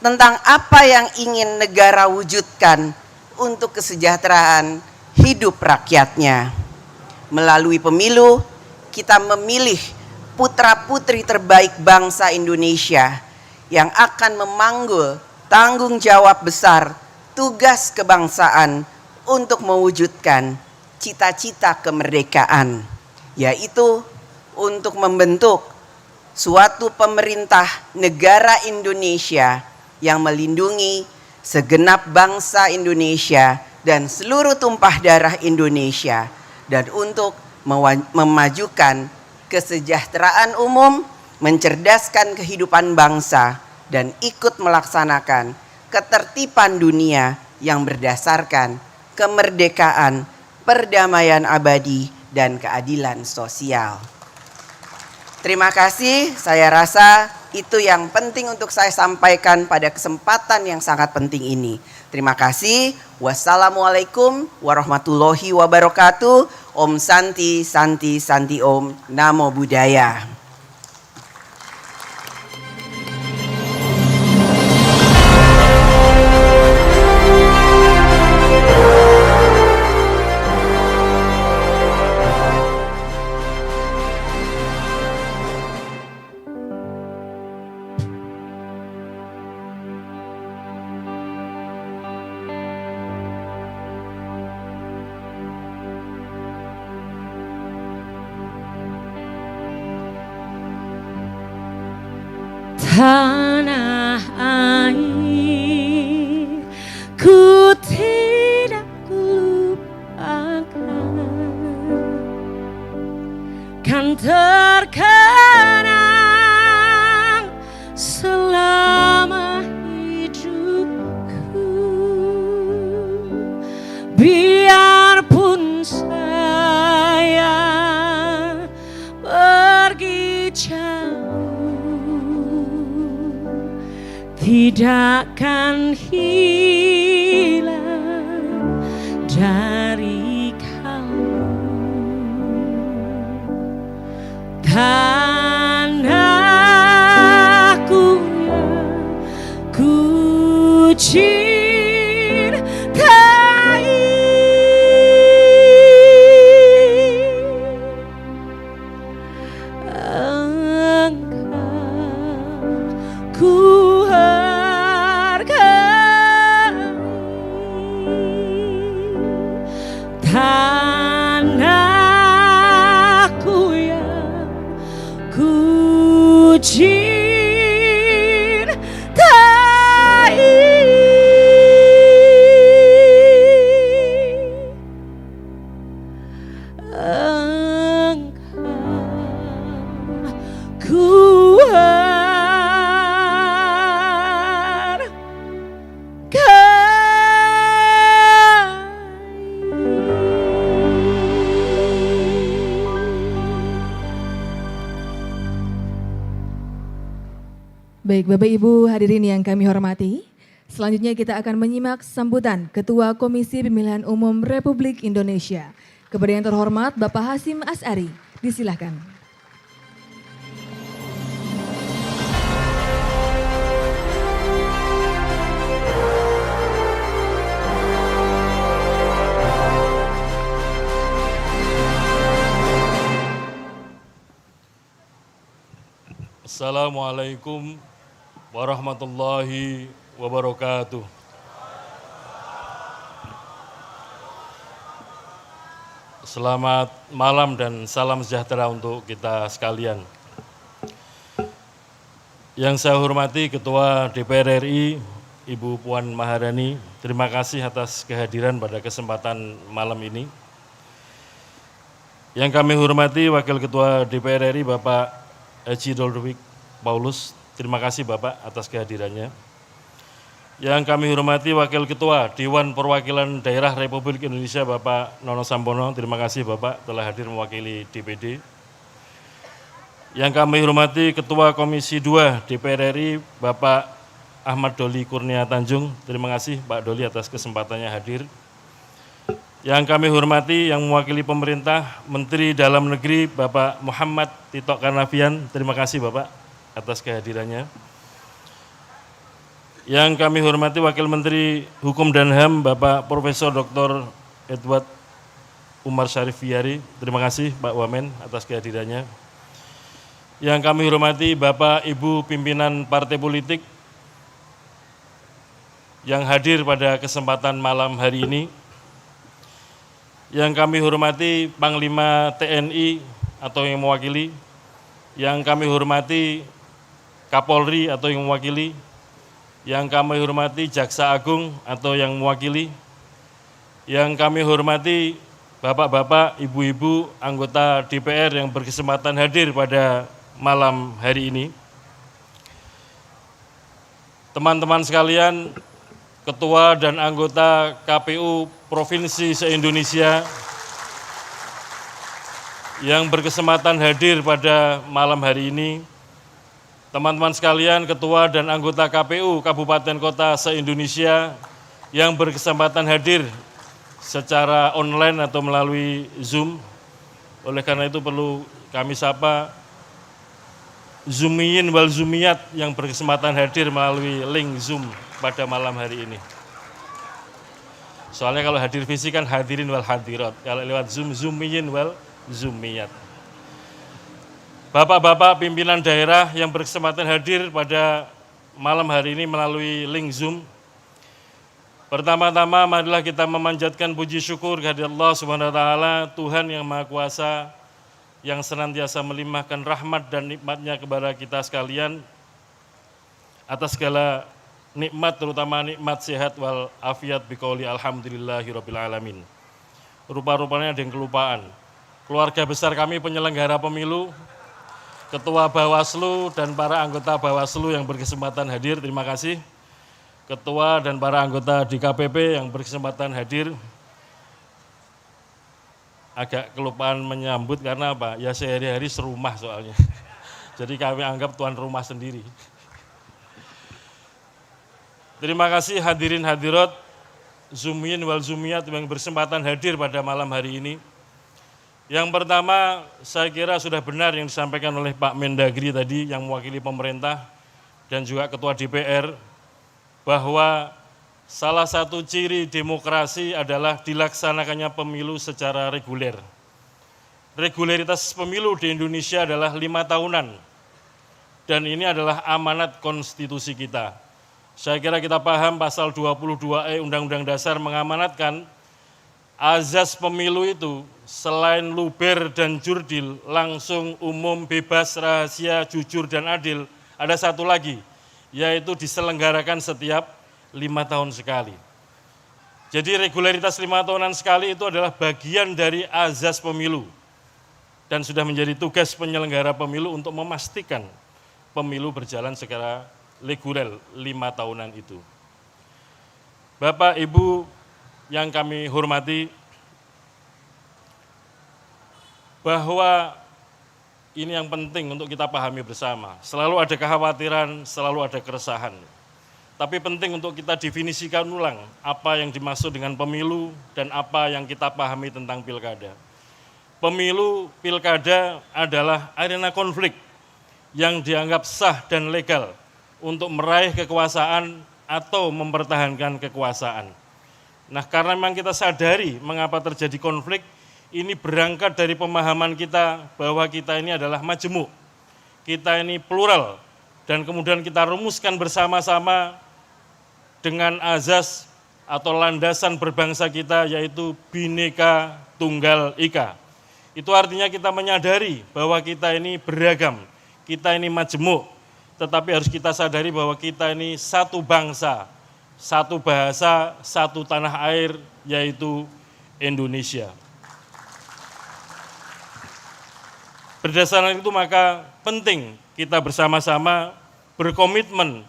tentang apa yang ingin negara wujudkan untuk kesejahteraan hidup rakyatnya. Melalui pemilu, kita memilih putra-putri terbaik bangsa Indonesia yang akan memanggul tanggung jawab besar tugas kebangsaan untuk mewujudkan cita-cita kemerdekaan, yaitu untuk membentuk suatu pemerintah negara Indonesia yang melindungi segenap bangsa Indonesia dan seluruh tumpah darah Indonesia, dan untuk memajukan kesejahteraan umum, mencerdaskan kehidupan bangsa, dan ikut melaksanakan ketertiban dunia yang berdasarkan kemerdekaan, perdamaian abadi, dan keadilan sosial. Terima kasih, saya rasa itu yang penting untuk saya sampaikan pada kesempatan yang sangat penting ini. Terima kasih. Wassalamualaikum warahmatullahi wabarakatuh. Om Santi, Santi, Santi Om. Namo Buddhaya. Tanah air ku tidak lupakan, kan terkenang selama hidupku. Biarpun saya pergi jauh, tidak akan hilang dari kamu. Tanahku yang ku cintai, engkau ku tanahku yang ku cintai, engkau ku Baik Bapak Ibu hadirin yang kami hormati, selanjutnya kita akan menyimak sambutan Ketua Komisi Pemilihan Umum Republik Indonesia. Kepada yang terhormat Bapak Hasyim Asy'ari, disilahkan. Assalamualaikum warahmatullahi wabarakatuh. Selamat malam dan salam sejahtera untuk kita sekalian. Yang saya hormati Ketua DPR RI, Ibu Puan Maharani, terima kasih atas kehadiran pada kesempatan malam ini. Yang kami hormati Wakil Ketua DPR RI, Bapak Haji Doldovic Paulus, terima kasih Bapak atas kehadirannya. Yang kami hormati Wakil Ketua Dewan Perwakilan Daerah Republik Indonesia Bapak Nono Sampono, terima kasih Bapak telah hadir mewakili DPD. Yang kami hormati Ketua Komisi 2 DPR RI Bapak Ahmad Doli Kurnia Tanjung, terima kasih Pak Doli atas kesempatannya hadir. Yang kami hormati yang mewakili pemerintah Menteri Dalam Negeri Bapak Muhammad Tito Karnavian, terima kasih Bapak atas kehadirannya. Yang kami hormati Wakil Menteri Hukum dan HAM Bapak Profesor Dr. Edward Umar Syarif Fiyari, terima kasih Pak Wamen atas kehadirannya. Yang kami hormati Bapak Ibu pimpinan partai politik yang hadir pada kesempatan malam hari ini. Yang kami hormati Panglima TNI atau yang mewakili, yang kami hormati Kapolri atau yang mewakili, yang kami hormati Jaksa Agung atau yang mewakili, yang kami hormati Bapak-bapak, Ibu-ibu, anggota DPR yang berkesempatan hadir pada malam hari ini. Teman-teman sekalian, Ketua dan anggota KPU Provinsi se-Indonesia yang berkesempatan hadir pada malam hari ini, teman-teman sekalian, ketua dan anggota KPU Kabupaten Kota se-Indonesia yang berkesempatan hadir secara online atau melalui Zoom. Oleh karena itu perlu kami sapa Zoomiyin wal Zoomiyat yang berkesempatan hadir melalui link Zoom pada malam hari ini. Soalnya kalau hadir fisik kan hadirin wal hadirat, kalau lewat Zoom, Zoomiyin wal Zoomiyat. Bapak-bapak pimpinan daerah yang berkesempatan hadir pada malam hari ini melalui link Zoom. Pertama-tama marilah kita memanjatkan puji syukur kehadirat Allah Subhanahu wa taala, Tuhan yang Maha Kuasa yang senantiasa melimpahkan rahmat dan nikmat-Nya kepada kita sekalian atas segala nikmat, terutama nikmat sehat wal afiat biqauli alhamdulillahirabbil alamin. Rupa-rupanya ada yang kelupaan. Keluarga besar kami penyelenggara pemilu, Ketua Bawaslu dan para anggota Bawaslu yang berkesempatan hadir, terima kasih. Ketua dan para anggota DKPP yang berkesempatan hadir. Agak kelupaan menyambut karena apa? Ya sehari-hari serumah soalnya. Jadi kami anggap tuan rumah sendiri. Terima kasih hadirin hadirat, Zoomiyin wal Zoomiyat yang berkesempatan hadir pada malam hari ini. Yang pertama, saya kira sudah benar yang disampaikan oleh Pak Mendagri tadi yang mewakili pemerintah dan juga Ketua DPR, bahwa salah satu ciri demokrasi adalah dilaksanakannya pemilu secara reguler. Regularitas pemilu di Indonesia adalah 5 tahunan, dan ini adalah amanat konstitusi kita. Saya kira kita paham pasal 22E Undang-Undang Dasar mengamanatkan azas pemilu itu selain luber dan jurdil, langsung, umum, bebas, rahasia, jujur, dan adil, ada satu lagi, yaitu diselenggarakan setiap 5 tahun sekali. Jadi regularitas 5 tahunan sekali itu adalah bagian dari azas pemilu dan sudah menjadi tugas penyelenggara pemilu untuk memastikan pemilu berjalan secara reguler 5 tahunan itu. Bapak, Ibu yang kami hormati, bahwa ini yang penting untuk kita pahami bersama. Selalu ada kekhawatiran, selalu ada keresahan. Tapi penting untuk kita definisikan ulang apa yang dimaksud dengan pemilu dan apa yang kita pahami tentang pilkada. Pemilu, pilkada adalah arena konflik yang dianggap sah dan legal untuk meraih kekuasaan atau mempertahankan kekuasaan. Nah, karena memang kita sadari mengapa terjadi konflik, ini berangkat dari pemahaman kita bahwa kita ini adalah majemuk, kita ini plural, dan kemudian kita rumuskan bersama-sama dengan azas atau landasan berbangsa kita, yaitu Bhinneka Tunggal Ika. Itu artinya kita menyadari bahwa kita ini beragam, kita ini majemuk, tetapi harus kita sadari bahwa kita ini satu bangsa, satu bahasa, satu tanah air, yaitu Indonesia. Berdasarkan itu maka penting kita bersama-sama berkomitmen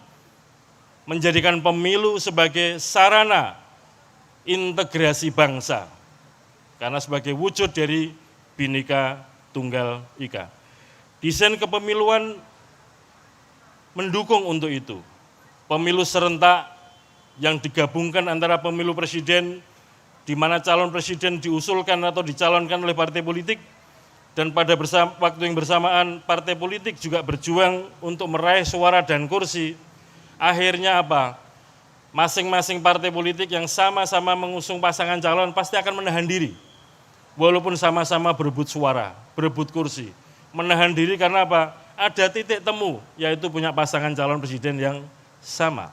menjadikan pemilu sebagai sarana integrasi bangsa, karena sebagai wujud dari Bhinneka Tunggal Ika. Desain kepemiluan mendukung untuk itu. Pemilu serentak yang digabungkan antara pemilu presiden, di mana calon presiden diusulkan atau dicalonkan oleh partai politik, dan pada waktu yang bersamaan partai politik juga berjuang untuk meraih suara dan kursi. Akhirnya apa? Masing-masing partai politik yang sama-sama mengusung pasangan calon pasti akan menahan diri. Walaupun sama-sama berebut suara, berebut kursi. Menahan diri karena apa? Ada titik temu, yaitu punya pasangan calon presiden yang sama.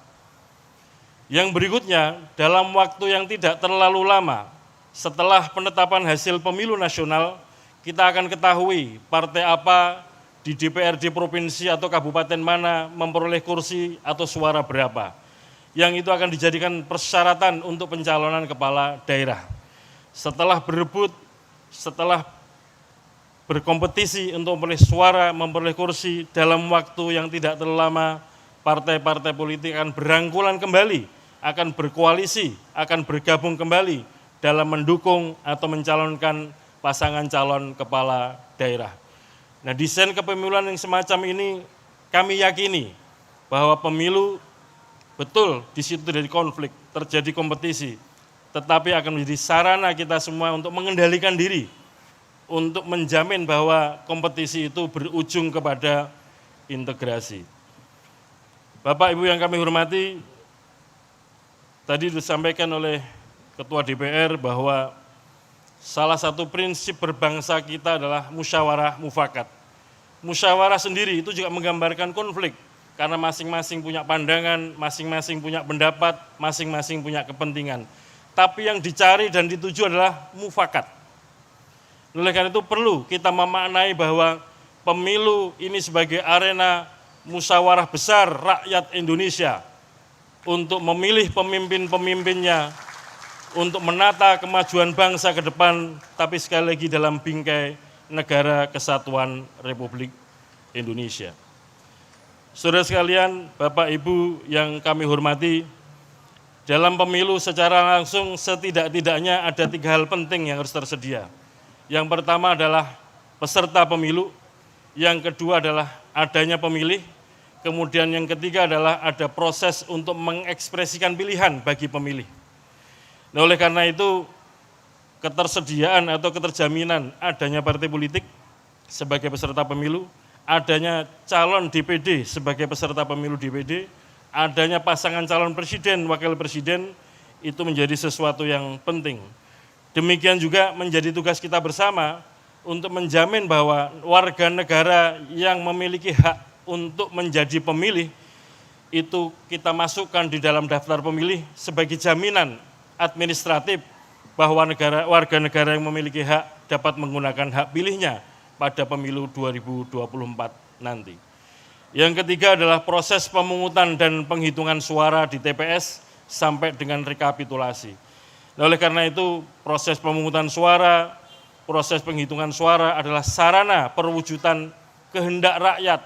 Yang berikutnya, dalam waktu yang tidak terlalu lama, setelah penetapan hasil pemilu nasional, kita akan ketahui partai apa di DPRD provinsi atau kabupaten mana memperoleh kursi atau suara berapa. Yang itu akan dijadikan persyaratan untuk pencalonan kepala daerah. Setelah berebut, setelah berkompetisi untuk memperoleh suara, memperoleh kursi, dalam waktu yang tidak terlalu lama, partai-partai politik akan berangkulan kembali, akan berkoalisi, akan bergabung kembali dalam mendukung atau mencalonkan pasangan calon kepala daerah. Nah, desain kepemiluan yang semacam ini kami yakini bahwa pemilu betul di situ terjadi konflik, terjadi kompetisi, tetapi akan menjadi sarana kita semua untuk mengendalikan diri, untuk menjamin bahwa kompetisi itu berujung kepada integrasi. Bapak Ibu yang kami hormati, tadi disampaikan oleh Ketua DPR bahwa salah satu prinsip berbangsa kita adalah musyawarah mufakat. Musyawarah sendiri itu juga menggambarkan konflik, karena masing-masing punya pandangan, masing-masing punya pendapat, masing-masing punya kepentingan. Tapi yang dicari dan dituju adalah mufakat. Oleh karena itu perlu kita memaknai bahwa pemilu ini sebagai arena musyawarah besar rakyat Indonesia untuk memilih pemimpin-pemimpinnya, untuk menata kemajuan bangsa ke depan, tapi sekali lagi dalam bingkai Negara Kesatuan Republik Indonesia. Saudara sekalian, Bapak Ibu yang kami hormati, dalam pemilu secara langsung setidak-tidaknya ada 3 hal penting yang harus tersedia. Yang pertama adalah peserta pemilu, yang kedua adalah adanya pemilih, kemudian yang ketiga adalah ada proses untuk mengekspresikan pilihan bagi pemilih. Nah, oleh karena itu, ketersediaan atau keterjaminan adanya partai politik sebagai peserta pemilu, adanya calon DPD sebagai peserta pemilu DPD, adanya pasangan calon presiden, wakil presiden, itu menjadi sesuatu yang penting. Demikian juga menjadi tugas kita bersama untuk menjamin bahwa warga negara yang memiliki hak untuk menjadi pemilih, itu kita masukkan di dalam daftar pemilih sebagai jaminan administratif bahwa warga negara yang memiliki hak dapat menggunakan hak pilihnya pada pemilu 2024 nanti. Yang ketiga adalah proses pemungutan dan penghitungan suara di TPS sampai dengan rekapitulasi. Nah, oleh karena itu, proses pemungutan suara, proses penghitungan suara adalah sarana perwujudan kehendak rakyat,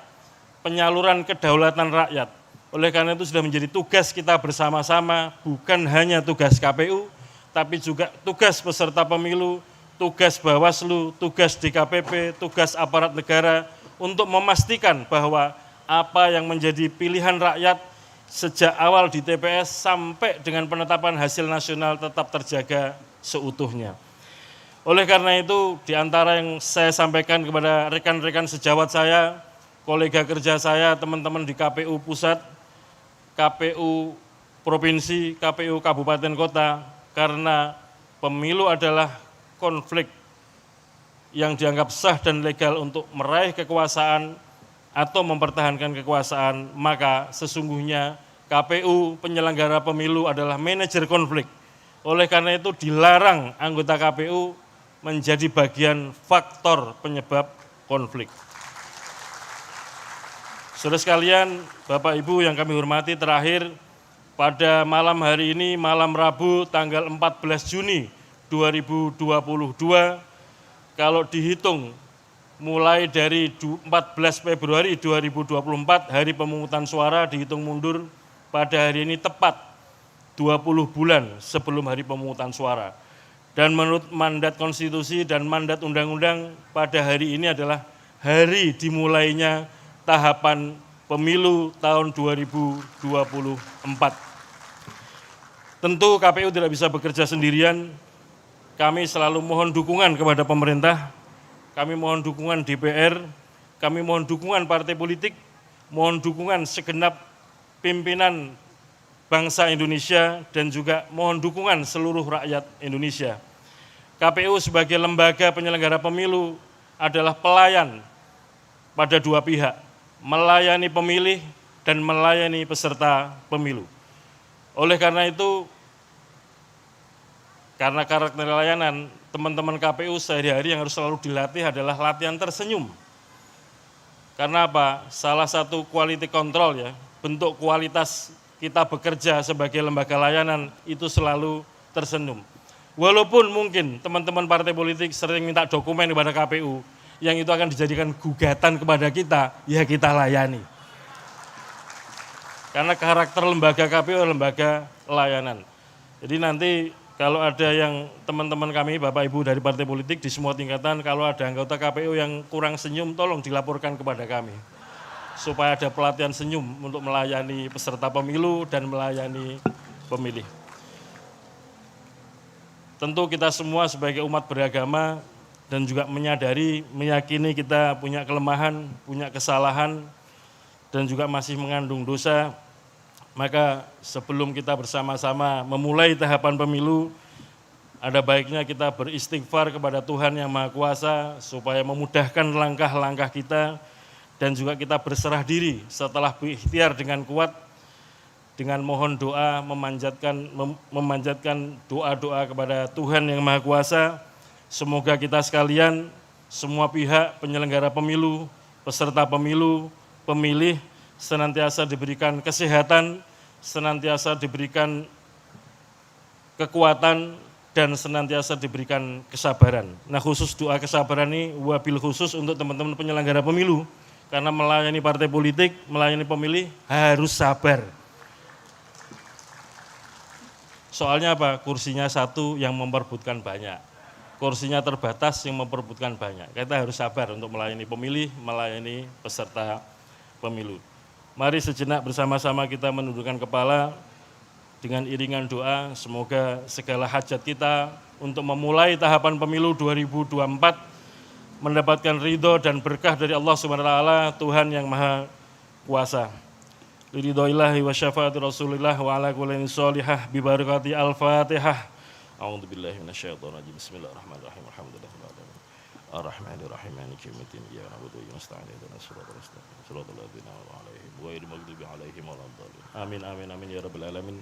penyaluran kedaulatan rakyat. Oleh karena itu sudah menjadi tugas kita bersama-sama, bukan hanya tugas KPU, tapi juga tugas peserta pemilu, tugas Bawaslu, tugas DKPP, tugas aparat negara untuk memastikan bahwa apa yang menjadi pilihan rakyat sejak awal di TPS sampai dengan penetapan hasil nasional tetap terjaga seutuhnya. Oleh karena itu, di antara yang saya sampaikan kepada rekan-rekan sejawat saya, kolega kerja saya, teman-teman di KPU Pusat, KPU Provinsi, KPU Kabupaten Kota, karena pemilu adalah konflik yang dianggap sah dan legal untuk meraih kekuasaan atau mempertahankan kekuasaan, maka sesungguhnya KPU penyelenggara pemilu adalah manajer konflik. Oleh karena itu dilarang anggota KPU menjadi bagian faktor penyebab konflik. Saudara sekalian, Bapak Ibu yang kami hormati, terakhir pada malam hari ini, malam Rabu tanggal 14 Juni 2022, kalau dihitung mulai dari 14 Februari 2024, hari pemungutan suara dihitung mundur pada hari ini tepat 20 bulan sebelum hari pemungutan suara. Dan menurut mandat konstitusi dan mandat undang-undang pada hari ini adalah hari dimulainya tahapan pemilu tahun 2024. Tentu KPU tidak bisa bekerja sendirian, kami selalu mohon dukungan kepada pemerintah, kami mohon dukungan DPR, kami mohon dukungan partai politik, mohon dukungan segenap pimpinan bangsa Indonesia, dan juga mohon dukungan seluruh rakyat Indonesia. KPU sebagai lembaga penyelenggara pemilu adalah pelayan pada dua pihak, melayani pemilih dan melayani peserta pemilu. Oleh karena itu, karena karakter layanan, teman-teman KPU sehari-hari yang harus selalu dilatih adalah latihan tersenyum. Karena apa? Salah satu quality control ya, bentuk kualitas kita bekerja sebagai lembaga layanan itu selalu tersenyum. Walaupun mungkin teman-teman partai politik sering minta dokumen kepada KPU, yang itu akan dijadikan gugatan kepada kita, ya kita layani. Karena karakter lembaga KPU adalah lembaga layanan. Jadi nanti kalau ada yang teman-teman kami, Bapak Ibu dari partai politik di semua tingkatan, kalau ada anggota KPU yang kurang senyum, tolong dilaporkan kepada kami. Supaya ada pelatihan senyum untuk melayani peserta pemilu dan melayani pemilih. Tentu kita semua sebagai umat beragama dan juga menyadari, meyakini kita punya kelemahan, punya kesalahan, dan juga masih mengandung dosa. Maka sebelum kita bersama-sama memulai tahapan pemilu, ada baiknya kita beristighfar kepada Tuhan Yang Maha Kuasa supaya memudahkan langkah-langkah kita, dan juga kita berserah diri setelah berikhtiar dengan kuat, dengan mohon doa, memanjatkan doa-doa kepada Tuhan Yang Maha Kuasa. Semoga kita sekalian, semua pihak penyelenggara pemilu, peserta pemilu, pemilih, senantiasa diberikan kesehatan, senantiasa diberikan kekuatan, dan senantiasa diberikan kesabaran. Nah, khusus doa kesabaran ini wabil khusus untuk teman-teman penyelenggara pemilu, karena melayani partai politik, melayani pemilih harus sabar. Soalnya apa? Kursinya satu yang memperebutkan banyak. Kursinya terbatas yang memperebutkan banyak. Kita harus sabar untuk melayani pemilih, melayani peserta pemilu. Mari sejenak bersama-sama kita menundukkan kepala dengan iringan doa. Semoga segala hajat kita untuk memulai tahapan pemilu 2024 mendapatkan ridho dan berkah dari Allah SWT, Tuhan Yang Maha Kuasa. Liridhoillahi wa syafaati Rasulillah wa ala kulli sholihah bi barakati al-Fatihah. A'udzubillahi minasyaitonirrajim. Bismillahirrahmanirrahim. Alhamdulillahirabbil alamin. Arrahmanirrahim. Maliki yaumiddin. Iyyaka na'budu wa iyyaka nasta'in. Ihdinas siratal mustaqim. Shiratal ladzina an'amta 'alaihim ghairil maghdubi 'alaihim waladdallin. Amin amin amin ya rabbal alamin.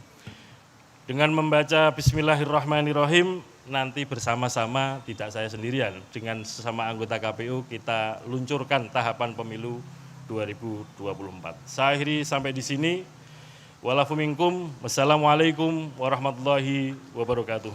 Dengan membaca Bismillahirrahmanirrahim, nanti bersama-sama, tidak saya sendirian, dengan sesama anggota KPU kita luncurkan tahapan pemilu 2024. Saya akhiri sampai di sini. Walafu minkum. Wassalamualaikum warahmatullahi wabarakatuh.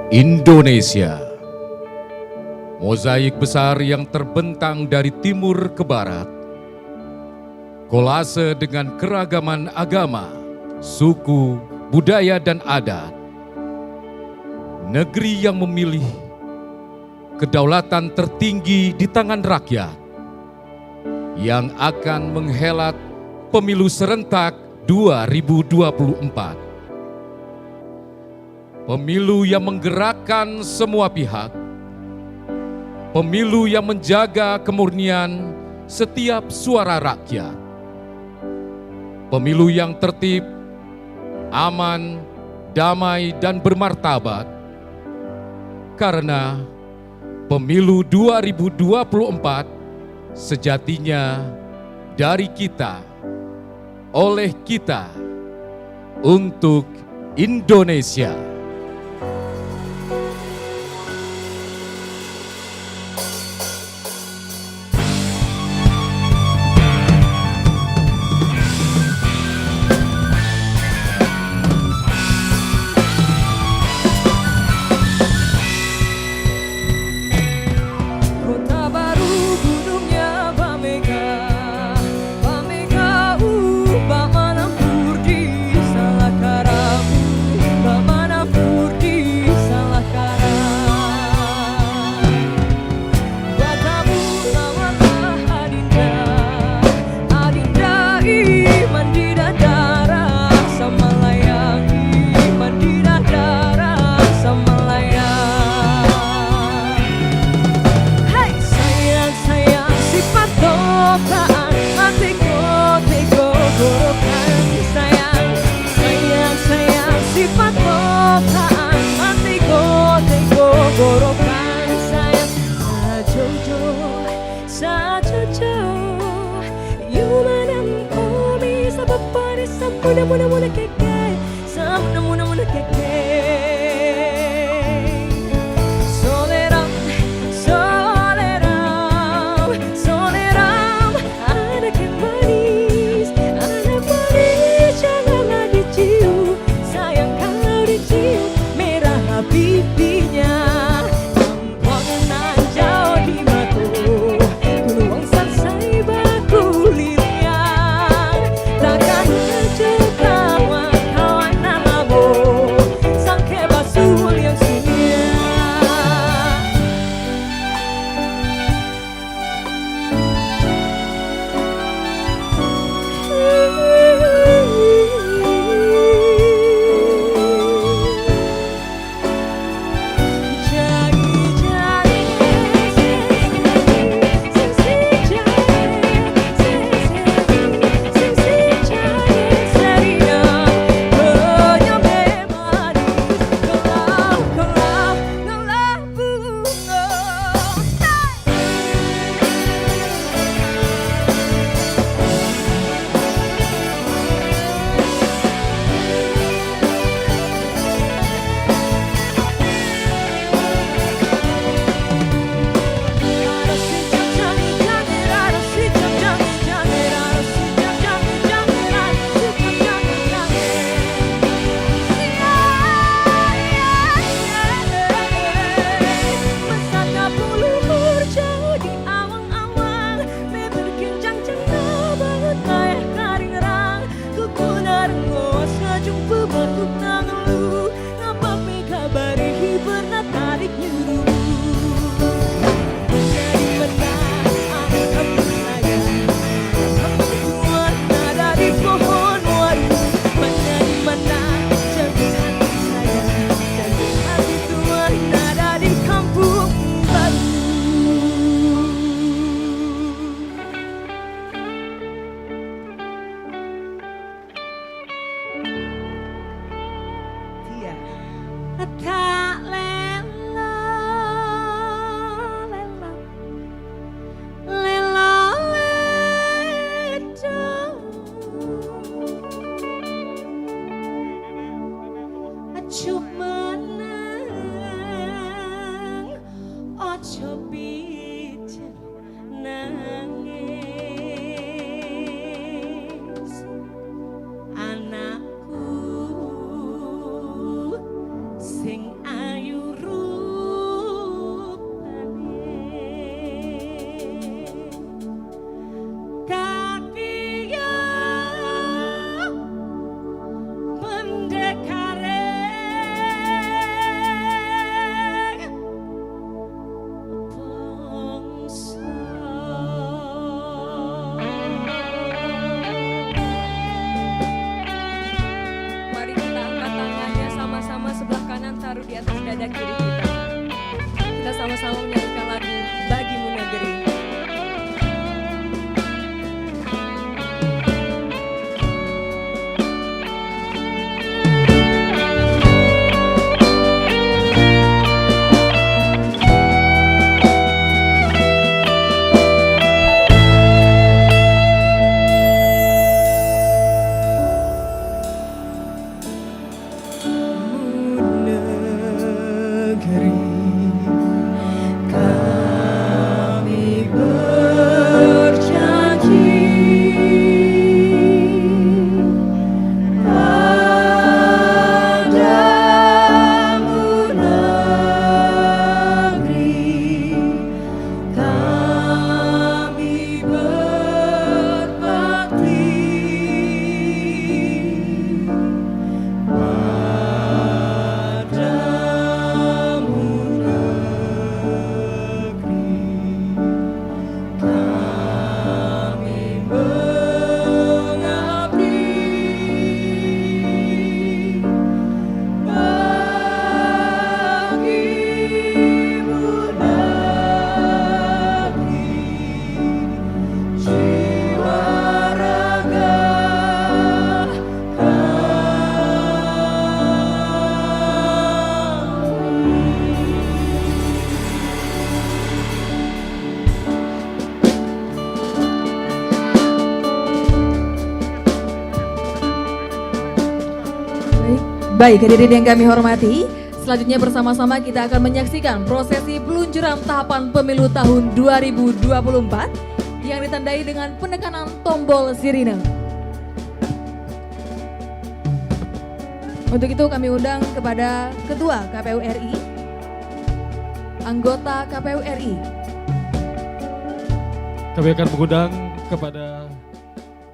Indonesia, mozaik besar yang terbentang dari timur ke barat, kolase dengan keragaman agama, suku, budaya, dan adat. Negeri yang memilih kedaulatan tertinggi di tangan rakyat, yang akan menghelat pemilu serentak 2024. Pemilu yang menggerakkan semua pihak, Pemilu yang menjaga kemurnian setiap suara rakyat. Pemilu yang tertib, aman, damai, dan bermartabat. Karena pemilu 2024 sejatinya dari kita, oleh kita, untuk Indonesia. Kota baru gunungnya Bamega, Bamana Purdi, salah karamu, Bamana Purdi, salah karam. Watamu lawatlah adinda, adinda iman di darah sama layang, iman di darah sama layang. Hai sayang-sayang sifat tokaan teko gorokan sayang. Sayang-sayang sifat tokaan teko gorokan sayang. Sajojo yumanam komi sabapare samuna keke samuna keke. Soleram, anak yang manis, janganlah dicium, sayang kalau dicium merah pipinya, tampangan jauh di mata, peluang selesai baku lirian, takkan ngejek kawan-kawan namamu, sangke basul yang sunyi. Tak lela, acuh menang, ojo pijen nangis, anakku sing ayu rupane, tapi ya pendekare bangsa. Mari kita angkat tangannya sama-sama, sebelah kanan taruh di atas dada kiri kita. Kita sama-sama menyanyikan lagu Baik, hadirin yang kami hormati, selanjutnya bersama-sama kita akan menyaksikan prosesi peluncuran tahapan pemilu tahun 2024 yang ditandai dengan penekanan tombol sirine. Untuk itu kami undang kepada Ketua KPU RI, anggota KPU RI. Kami akan mengundang kepada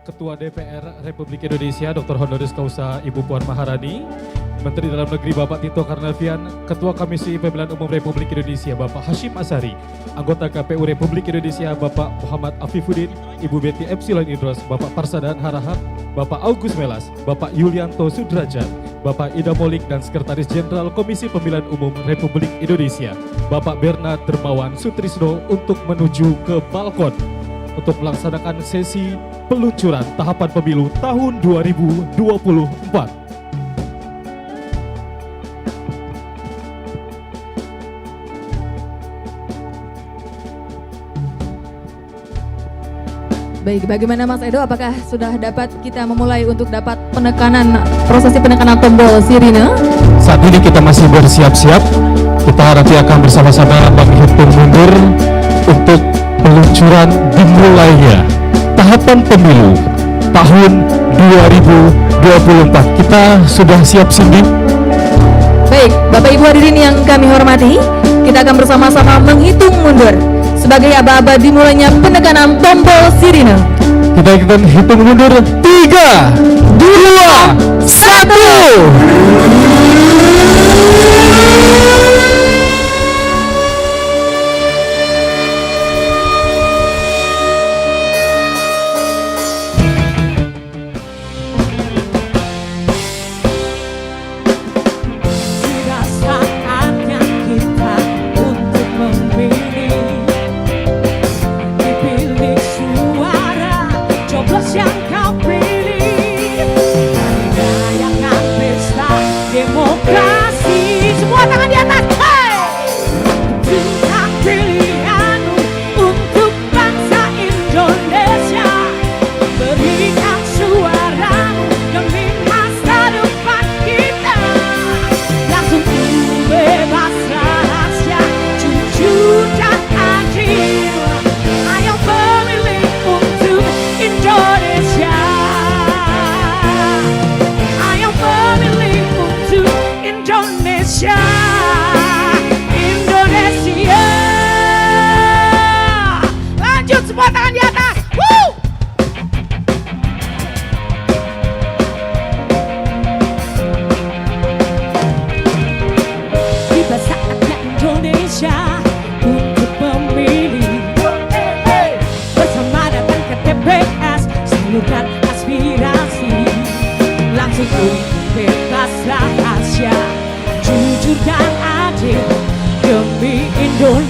Ketua DPR Republik Indonesia Dr. Honoris Causa Ibu Puan Maharani, Menteri Dalam Negeri Bapak Tito Karnavian, Ketua Komisi Pemilihan Umum Republik Indonesia Bapak Hashim Asyari, Anggota KPU Republik Indonesia Bapak Muhammad Afifuddin, Ibu Betty Epsilon Idros, Bapak Parsadan Harahap, Bapak Agus Melas, Bapak Yulianto Sudrajat, Bapak Ida Molik dan Sekretaris Jenderal Komisi Pemilihan Umum Republik Indonesia, Bapak Bernard Dermawan Sutrisno untuk menuju ke balkon untuk melaksanakan sesi peluncuran tahapan pemilu tahun 2024. Baik, bagaimana Mas Edo, apakah sudah dapat kita memulai untuk dapat prosesi penekanan tombol sirine? Saat ini kita masih bersiap-siap, kita nanti akan bersama-sama menghitung mundur untuk peluncuran dimulainya tahapan pemilu tahun 2024. Kita sudah siap, Cindy? Baik, Bapak Ibu hadirin yang kami hormati, kita akan bersama-sama menghitung mundur sebagai aba-aba dimulainya penekanan tombol sirine. Kita akan hitung mundur 3, 2, 1.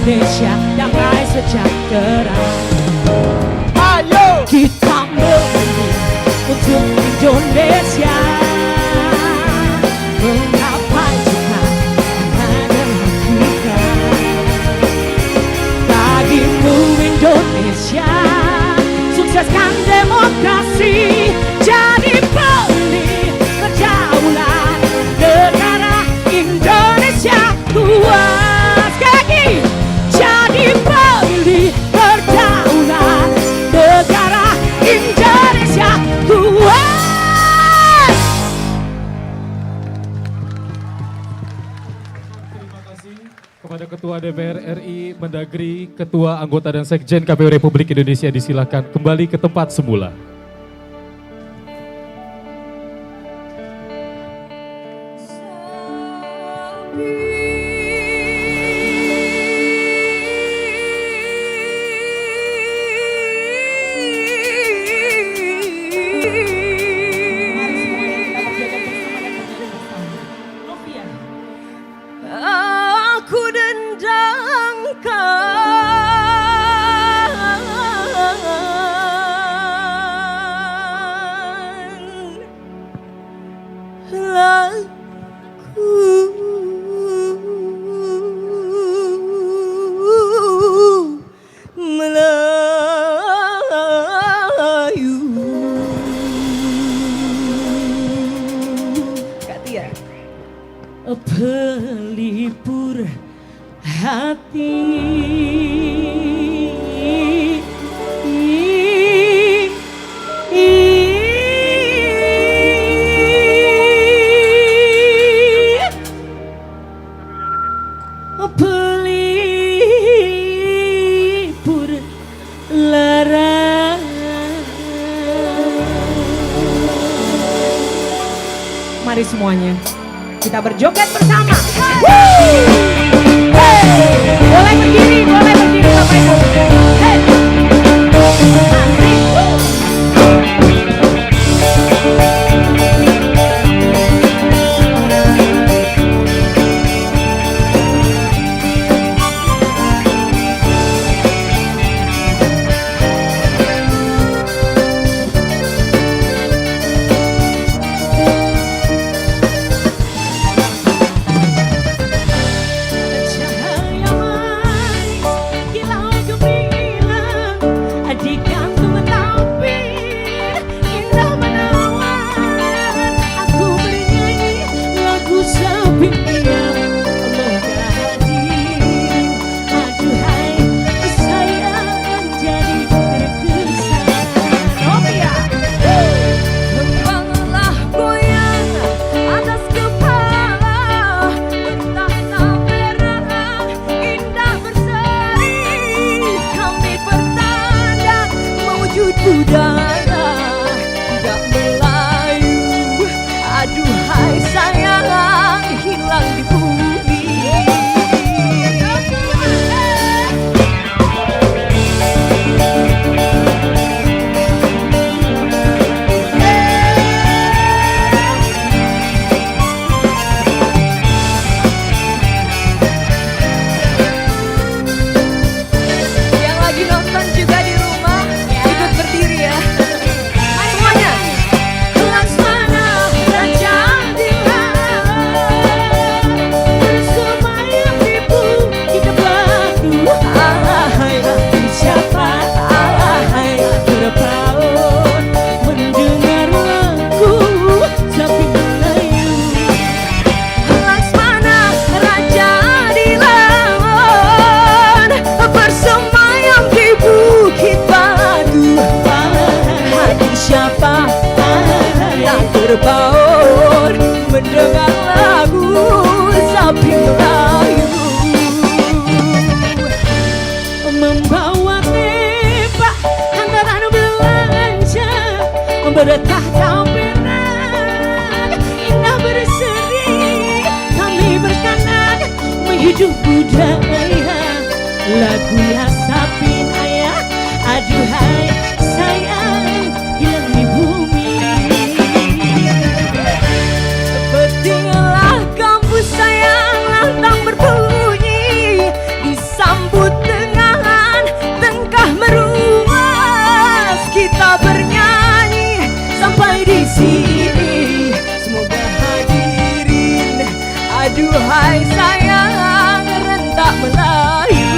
Indonesia damai sejahtera. Ayo kita memilih untuk Indonesia menggapai cita-cita kita. Bagimu Indonesia, sukseskan demokrasi, jadi pulih berdaulat negara Indonesia kuat. Jadi pemilih berdaulat negara Indonesia kuat. Terima kasih kepada Ketua DPR RI, Mendagri, Ketua, Anggota dan Sekjen KPU Republik Indonesia, disilakan kembali ke tempat semula. Aku dendangkan, hati. Pelipur lara. Mari semuanya kita berjoget bersama. Boleh berdiri Bapak Ibu. Hey. Cahaya manis kilau gemilang di kantung tampil indah menawan. Aku bernyanyi lagu sepi yang moga hadir. Aduhai sayang jadi terkesan. Oh ya, kembanglah goyang atas kepala bertahta merah indah berseri. Kami bertanda mewujud budaya tidak Melayu. Aduhai sayang hilang di bumi. Yang lagi nonton juga di rumah ikut berdiri ya. Semuanya. Laksana Raja Dilan bersemayam di bukit batu. Alahai siapa alahai terpaut mendengar lagu sapi Melayu. Laksana Raja Dilan bersemayam di bukit batu. Hati siapa yang terpaut mendengar lagu sapi Melayu. Membawa tembak hantaran belanja bertahta perak indah berseri. Kami berkanak menghidup budaya lagu ya sapin ayah. Aduhai sayang hilang di bumi. Petinglah kampus sayang lantang berbunyi disambut dengan tengkah meruas. Kita bernyanyi sampai di sini. Semoga hadirin aduhai sayang rentak Melayu.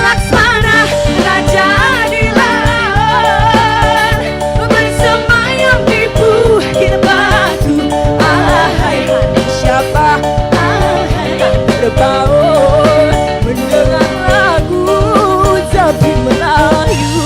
Laksana Raja Dilan bersemayam di bukit batu. Alahai hati siapa alahai terpaut mendengar lagu sapi Melayu.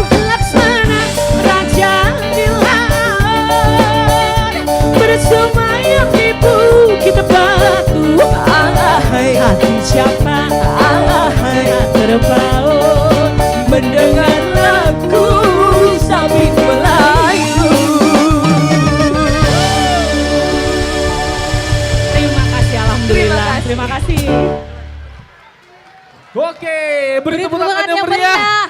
Laksana Raja Dilan bersemayam di bukit batu. Alahai hati siapa alahai terpaut mendengar lagu sapi Melayu. Terima kasih alhamdulillah. Terima kasih. Oke, beri Beri tepuk tepuk tangan tangan yang yang meriah. meriah.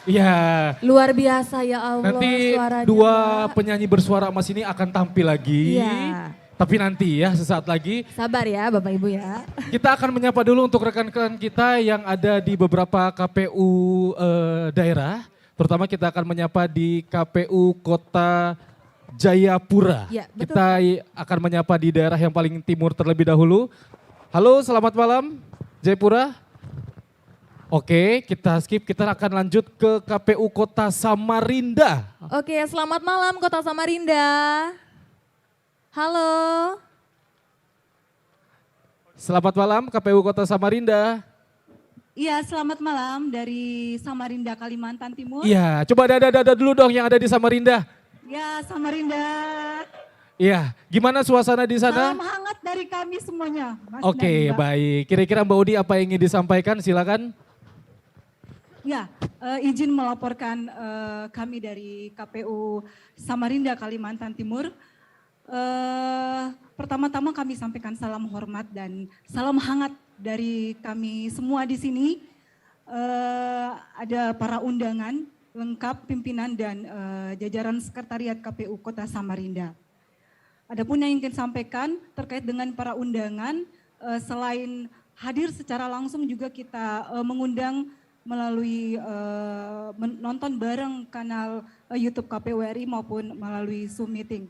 Iya. Luar biasa ya Allah Nanti suaranya. dua penyanyi bersuara emas ini akan tampil lagi. Iya. Tapi nanti ya sesaat lagi Sabar ya Bapak Ibu ya. kita akan menyapa dulu untuk rekan-rekan kita yang ada di beberapa KPU daerah. Terutama kita akan menyapa di KPU Kota Jayapura. Ya, betul. Kita akan menyapa di daerah yang paling timur terlebih dahulu. Halo, selamat malam Jayapura. Oke, kita skip. Kita akan lanjut ke KPU Kota Samarinda. Oke, selamat malam Kota Samarinda. Halo. Selamat malam KPU Kota Samarinda. Iya, selamat malam dari Samarinda, Kalimantan Timur. Iya, coba dada dulu dong yang ada di Samarinda. Ya, Samarinda. Iya, gimana suasana di sana? Salam hangat dari kami semuanya. Mas Oke, dan Mbak. baik. Kira-kira Mbak Udi apa yang ingin disampaikan? Silakan. Ya, izin melaporkan kami dari KPU Samarinda, Kalimantan Timur. Pertama-tama kami sampaikan salam hormat dan salam hangat dari kami semua di sini. Ada para undangan lengkap pimpinan dan jajaran sekretariat KPU Kota Samarinda. Adapun yang ingin sampaikan terkait dengan para undangan, selain hadir secara langsung juga kita mengundang melalui menonton bareng kanal YouTube KPU RI maupun melalui Zoom meeting.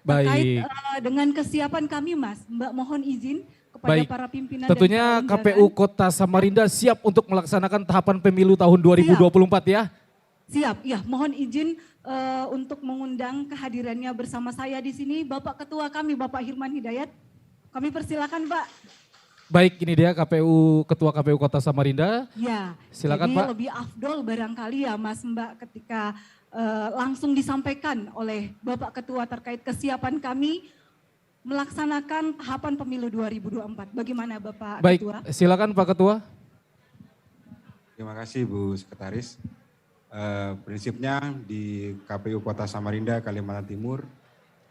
Terkait dengan kesiapan kami, Mas, Mbak mohon izin kepada para pimpinan. Tentunya dan KPU Kota Samarinda siap untuk melaksanakan tahapan pemilu tahun 2024 ya. Siap, ya mohon izin untuk mengundang kehadirannya bersama saya di sini Bapak Ketua kami, Bapak Hirman Hidayat. Kami persilakan Pak. Baik, ini dia Ketua KPU Kota Samarinda. Ya, silakan jadi Pak. lebih afdol barangkali ya Mas Mbak ketika langsung disampaikan oleh Bapak Ketua terkait kesiapan kami melaksanakan tahapan pemilu 2024. Bagaimana Bapak Baik, Ketua? silakan Pak Ketua. Terima kasih Bu Sekretaris. Prinsipnya di KPU Kota Samarinda, Kalimantan Timur,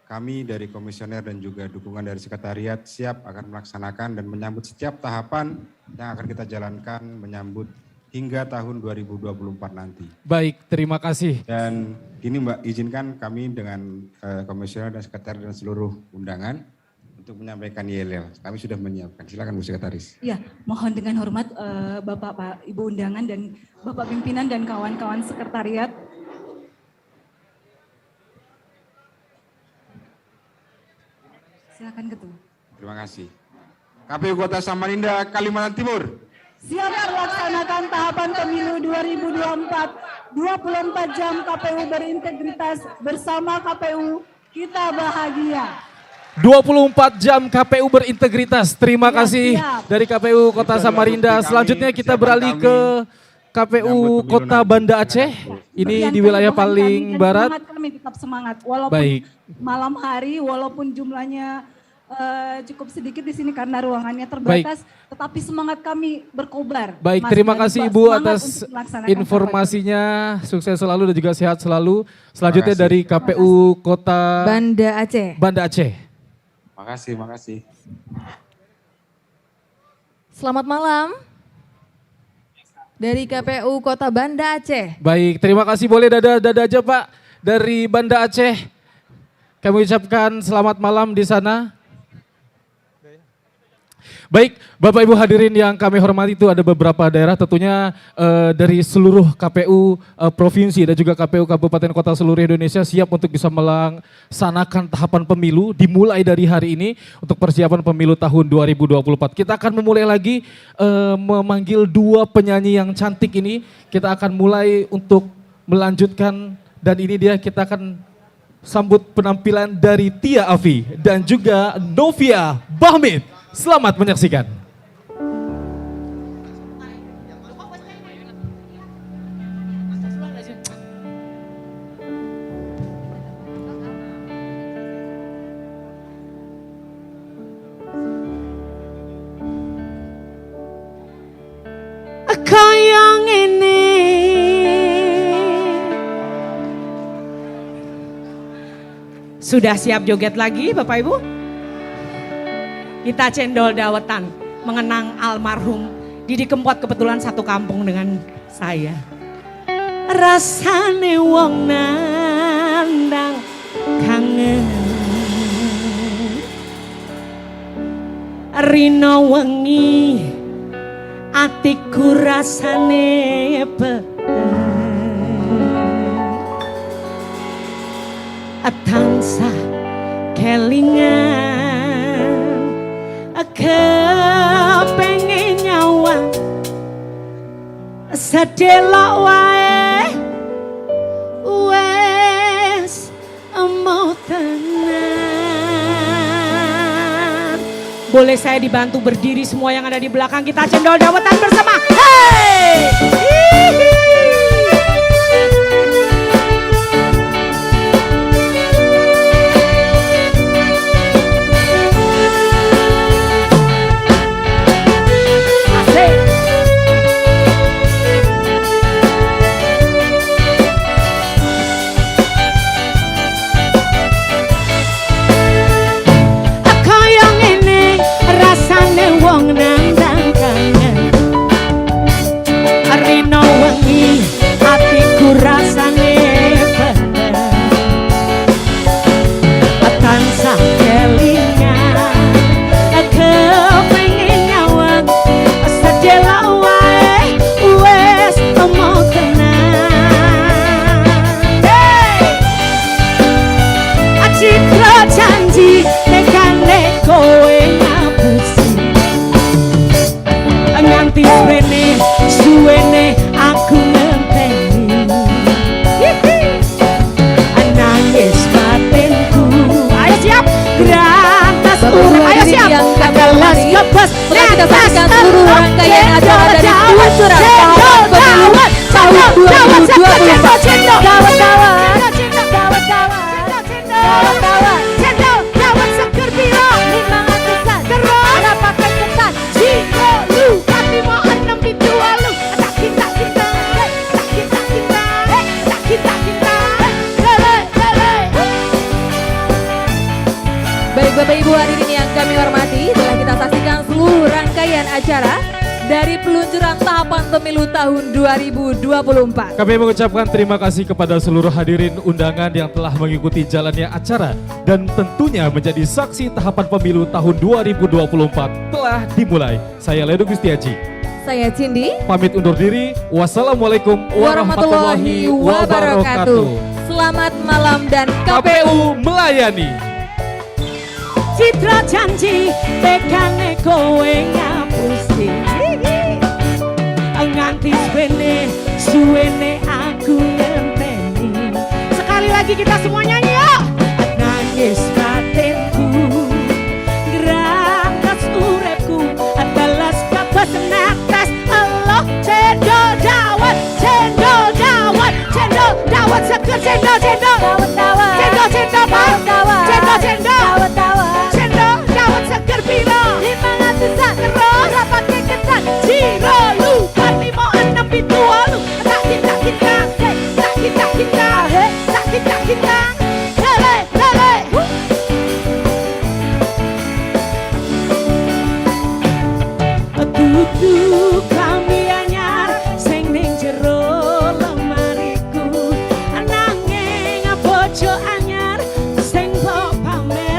kami dari komisioner dan juga dukungan dari sekretariat siap akan melaksanakan dan menyambut setiap tahapan yang akan kita jalankan menyambut hingga tahun 2024 nanti. Baik, terima kasih. Dan gini Mbak, izinkan kami dengan komisioner dan sekretariat dan seluruh undangan untuk menyampaikan YLL. Kami sudah menyiapkan. Silakan Bu Sekretaris. Ya, mohon dengan hormat Bapak, Pak, Ibu undangan dan Bapak pimpinan dan kawan-kawan sekretariat. Silakan Ketua. Terima kasih. KPU Kota Samarinda, Kalimantan Timur. Siap melaksanakan tahapan pemilu 2024, 24 jam KPU berintegritas bersama KPU kita bahagia. 24 jam KPU berintegritas. Terima kasih dari KPU Kota Samarinda. Selanjutnya kita beralih ke KPU Kota Banda Aceh. Ini di wilayah paling barat. Kami tetap semangat walaupun malam hari, walaupun jumlahnya cukup sedikit di sini karena ruangannya terbatas, tetapi semangat kami berkobar. Baik, Mas, terima dan kasih Mbak, Ibu semangat atas untuk melaksanakan informasinya. Sukses selalu dan juga sehat selalu. Selanjutnya dari KPU Kota Banda Aceh. Banda Aceh. Makasih. Selamat malam. Dari KPU Kota Banda Aceh. Baik, terima kasih. Boleh dada aja Pak dari Banda Aceh. Kami ucapkan selamat malam di sana. Baik, Bapak Ibu hadirin yang kami hormati, itu ada beberapa daerah tentunya dari seluruh KPU provinsi dan juga KPU Kabupaten Kota seluruh Indonesia siap untuk bisa melaksanakan tahapan pemilu dimulai dari hari ini untuk persiapan pemilu tahun 2024. Kita akan memulai lagi memanggil dua penyanyi yang cantik ini. Kita akan mulai untuk melanjutkan dan ini dia kita akan sambut penampilan dari Tia Afi dan juga Novia Bahmid. Selamat menyaksikan. Kayang ini sudah siap joget lagi Bapak Ibu? Kita cendol dawatan mengenang almarhum Didi Kempot, kebetulan satu kampung dengan saya. Rasane wong nandang kangen rino wengi atiku rasane tansah kelingan kepengen nyawang sedelok wae wes mau tenan Boleh saya dibantu berdiri semua yang ada di belakang, kita cendol dawatan bersama. Hey! Mari kita saksikan seluruh rangkaian acara dari peluncuran tahapan pemilu tahun 2022. Baik Bapak Ibu hadirin yang kami hormati, telah kita saksikan seluruh rangkaian acara dari peluncuran tahapan pemilu tahun 2024. Kami mengucapkan terima kasih kepada seluruh hadirin undangan yang telah mengikuti jalannya acara dan tentunya menjadi saksi tahapan pemilu tahun 2024 telah dimulai. Saya Ledo Gustiaji. Saya Cindy. Pamit undur diri. Wassalamualaikum warahmatullahi wabarakatuh. Selamat malam dan KPU melayani. Citra janji tekane kowe ngapusi, nganti suwene aku ngenteni. Sekali lagi kita semua nyanyi yuk. Nangis batinku, gerakas urepku, balas kapas netes Allah. Cendol dawet, cendol dawet, cendol dawet seger, cendol dawet dawet, cendol dawet dawet, cendol dawet dawet. Seger piro 500-an terus rapat keketan Jiro lu Patimo 6 pintu lu tak kita hele tutu kami anyar sing ning jero lemariku nanging bojo anyar sing mbok pamer.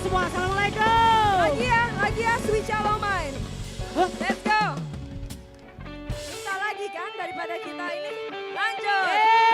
semua. Assalamualaikum. Lagi ya, switch shalom main. Let's go. Minta lagi kan daripada kita ini. Lanjut.